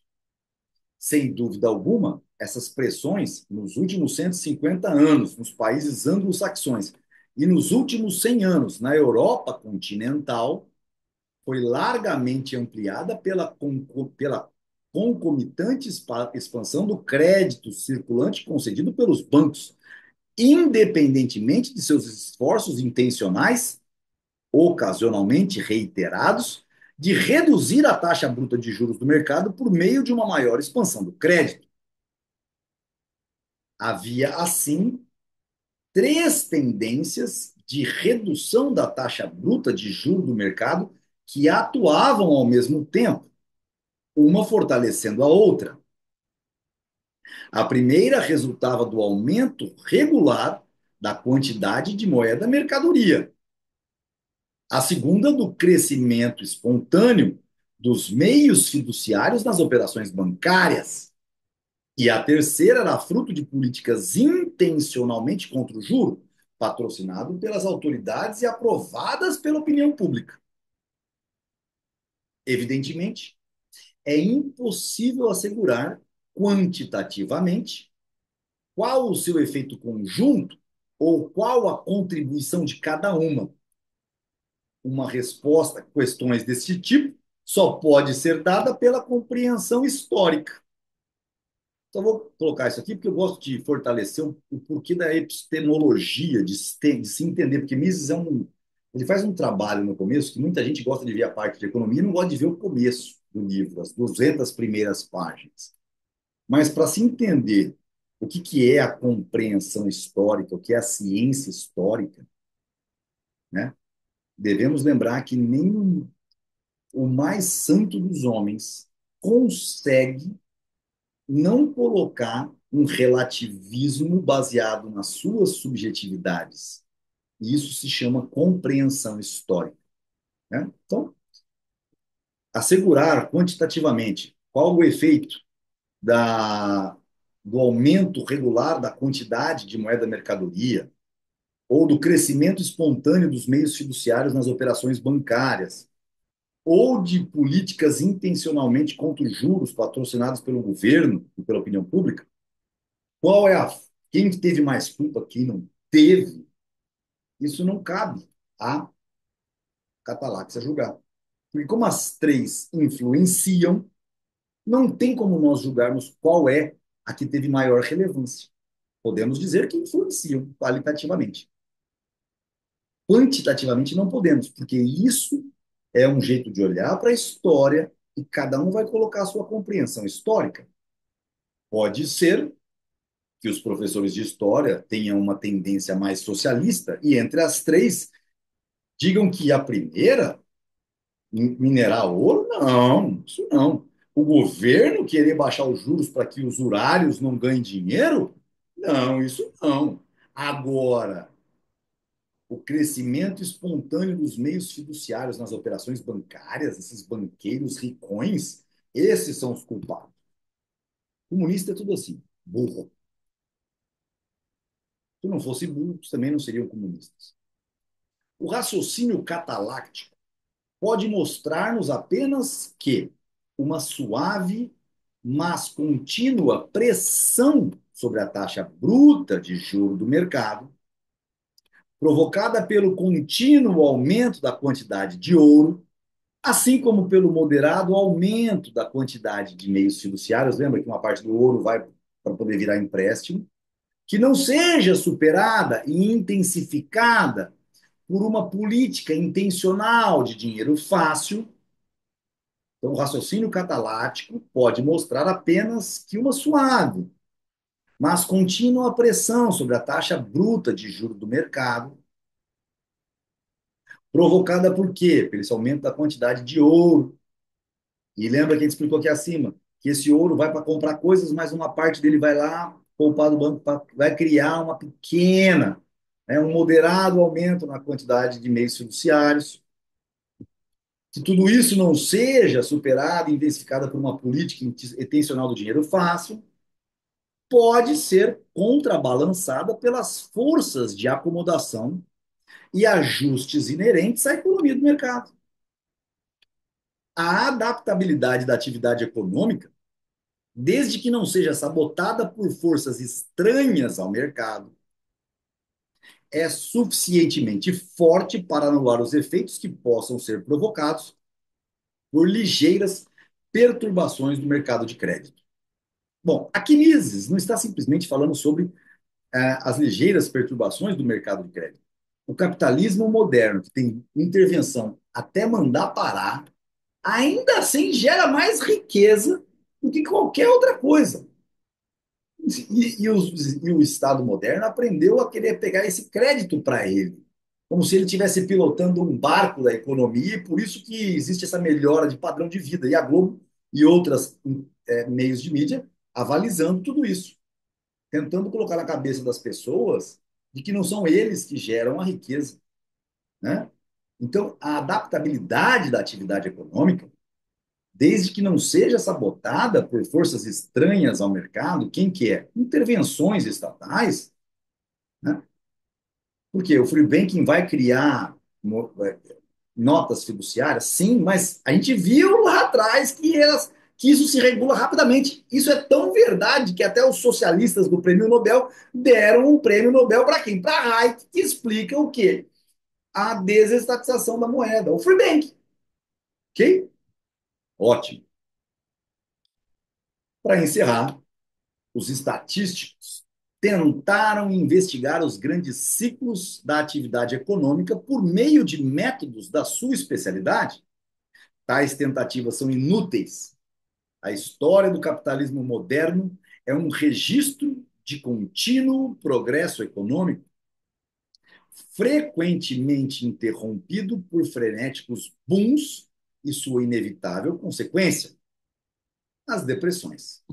Sem dúvida alguma, essas pressões, nos últimos 150 anos, nos países anglo-saxões, e nos últimos 100 anos, na Europa continental, foi largamente ampliada pela concomitante expansão do crédito circulante concedido pelos bancos, independentemente de seus esforços intencionais, ocasionalmente reiterados, de reduzir a taxa bruta de juros do mercado por meio de uma maior expansão do crédito. Havia, assim, três tendências de redução da taxa bruta de juros do mercado que atuavam ao mesmo tempo, uma fortalecendo a outra. A primeira resultava do aumento regular da quantidade de moeda mercadoria. A segunda, do crescimento espontâneo dos meios fiduciários nas operações bancárias. E a terceira era fruto de políticas intencionalmente contra o juro, patrocinado pelas autoridades e aprovadas pela opinião pública. Evidentemente, é impossível assegurar quantitativamente qual o seu efeito conjunto ou qual a contribuição de cada uma. Uma resposta a questões desse tipo só pode ser dada pela compreensão histórica. Então, vou colocar isso aqui porque eu gosto de fortalecer o porquê da epistemologia, de se entender, porque Mises ele faz um trabalho no começo que muita gente gosta de ver a parte de economia e não gosta de ver o começo do livro, as 200 primeiras páginas. Mas para se entender o que é a compreensão histórica, o que é a ciência histórica, né? Devemos lembrar que nem o mais santo dos homens consegue não colocar um relativismo baseado nas suas subjetividades. E isso se chama compreensão histórica, né? Então, assegurar quantitativamente qual o efeito da, do aumento regular da quantidade de moeda mercadoria ou do crescimento espontâneo dos meios fiduciários nas operações bancárias, ou de políticas intencionalmente contra os juros patrocinadas pelo governo e pela opinião pública, Qual é a quem teve mais culpa, quem não teve? Isso não cabe à Cataláxia julgar. Porque como as três influenciam, não tem como nós julgarmos qual é a que teve maior relevância. Podemos dizer que influenciam qualitativamente. Quantitativamente não podemos, porque isso é um jeito de olhar para a história e cada um vai colocar a sua compreensão histórica. Pode ser que os professores de história tenham uma tendência mais socialista e entre as três digam que a primeira, minerar ouro, não, isso não. O governo querer baixar os juros para que os usurários não ganhem dinheiro? Não, isso não. Agora, o crescimento espontâneo dos meios fiduciários nas operações bancárias, esses banqueiros ricões, esses são os culpados. Comunista é tudo assim, burro. Se não fosse burro, também não seriam comunistas. O raciocínio cataláctico pode mostrar-nos apenas que uma suave, mas contínua pressão sobre a taxa bruta de juro do mercado, provocada pelo contínuo aumento da quantidade de ouro, assim como pelo moderado aumento da quantidade de meios fiduciários, lembra que uma parte do ouro vai para poder virar empréstimo, que não seja superada e intensificada por uma política intencional de dinheiro fácil. Então, o raciocínio catalático pode mostrar apenas que uma suave, mas contínua pressão sobre a taxa bruta de juros do mercado, provocada por quê? Por esse aumento da quantidade de ouro. E lembra que a gente explicou aqui acima, que esse ouro vai para comprar coisas, mas uma parte dele vai lá poupar do banco, vai criar uma pequena, um moderado aumento na quantidade de meios fiduciários. Se tudo isso não seja superado e intensificado por uma política intencional do dinheiro fácil, pode ser contrabalançada pelas forças de acomodação e ajustes inerentes à economia do mercado. A adaptabilidade da atividade econômica, desde que não seja sabotada por forças estranhas ao mercado, é suficientemente forte para anular os efeitos que possam ser provocados por ligeiras perturbações do mercado de crédito. Bom, aqui Mises não está simplesmente falando sobre as ligeiras perturbações do mercado de crédito. O capitalismo moderno, que tem intervenção até mandar parar, ainda assim gera mais riqueza do que qualquer outra coisa. E o Estado moderno aprendeu a querer pegar esse crédito para ele, como se ele estivesse pilotando um barco da economia, e por isso que existe essa melhora de padrão de vida. E a Globo e outros meios de mídia avalizando tudo isso, tentando colocar na cabeça das pessoas de que não são eles que geram a riqueza, né? Então, a adaptabilidade da atividade econômica, desde que não seja sabotada por forças estranhas ao mercado, quem que é? Intervenções estatais, né? Porque o free banking vai criar notas fiduciárias, sim, mas a gente viu lá atrás que isso se regula rapidamente. Isso é tão verdade que até os socialistas do Prêmio Nobel deram um Prêmio Nobel para quem? Para Hayek, que explica o quê? A desestatização da moeda, o free bank. Ok? Ótimo. Para encerrar, os estatísticos tentaram investigar os grandes ciclos da atividade econômica por meio de métodos da sua especialidade. Tais tentativas são inúteis. A história do capitalismo moderno é um registro de contínuo progresso econômico, frequentemente interrompido por frenéticos booms e sua inevitável consequência, as depressões.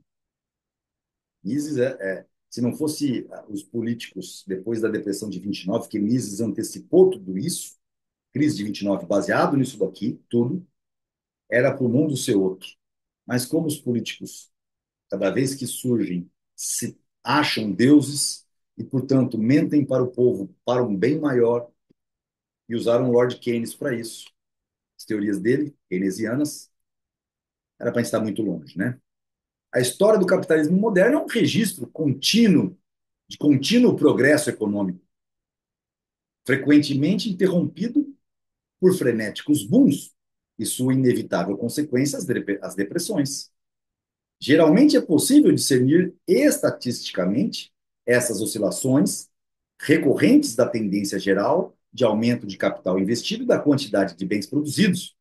Mises se não fosse os políticos depois da depressão de 29, que Mises antecipou tudo isso, crise de 29, baseado nisso daqui, tudo, era para o mundo ser outro. Mas como os políticos, cada vez que surgem, se acham deuses e, portanto, mentem para o povo para um bem maior e usaram Lord Keynes para isso. As teorias dele, keynesianas, era para estar muito longe, né? A história do capitalismo moderno é um registro contínuo, de contínuo progresso econômico, frequentemente interrompido por frenéticos booms e sua inevitável consequência, as depressões. Geralmente é possível discernir estatisticamente essas oscilações recorrentes da tendência geral de aumento de capital investido e da quantidade de bens produzidos.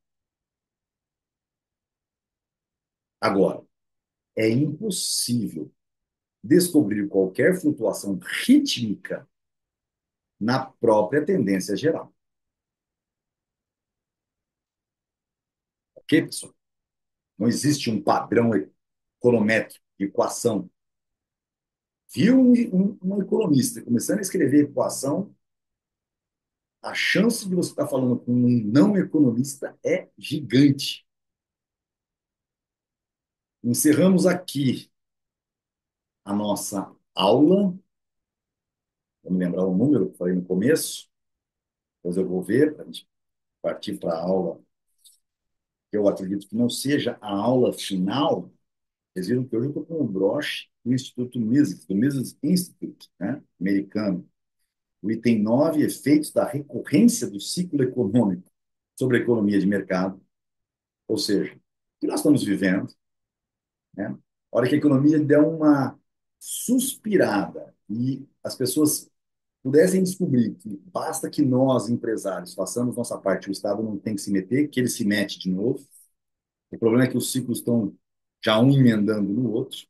Agora, é impossível descobrir qualquer flutuação rítmica na própria tendência geral. Ok, pessoal? Não existe um padrão econométrico de equação. Viu um economista começando a escrever equação, a chance de você estar falando com um não economista é gigante. Encerramos aqui a nossa aula. Vamos lembrar o número que eu falei no começo. Depois eu vou ver, para a gente partir para a aula, que eu acredito que não seja a aula final. Vocês viram que hoje eu estou com o broche do Instituto Mises, do Mises Institute, né, americano. O item 9, efeitos da recorrência do ciclo econômico sobre a economia de mercado. Ou seja, o que nós estamos vivendo, né? A hora que a economia der uma suspirada e as pessoas pudessem descobrir que basta que nós, empresários, façamos nossa parte, o Estado não tem que se meter, que ele se mete de novo. O problema é que os ciclos estão já um emendando no outro.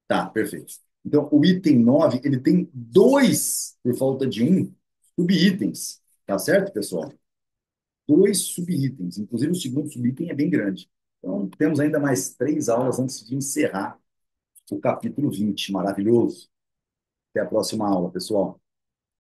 Tá, perfeito. Então, o item 9 ele tem dois, por falta de um, subitens. Tá certo, pessoal? Dois subitens. Inclusive, o segundo subitem é bem grande. Então, temos ainda mais três aulas antes de encerrar o capítulo 20. Maravilhoso. Até a próxima aula, pessoal.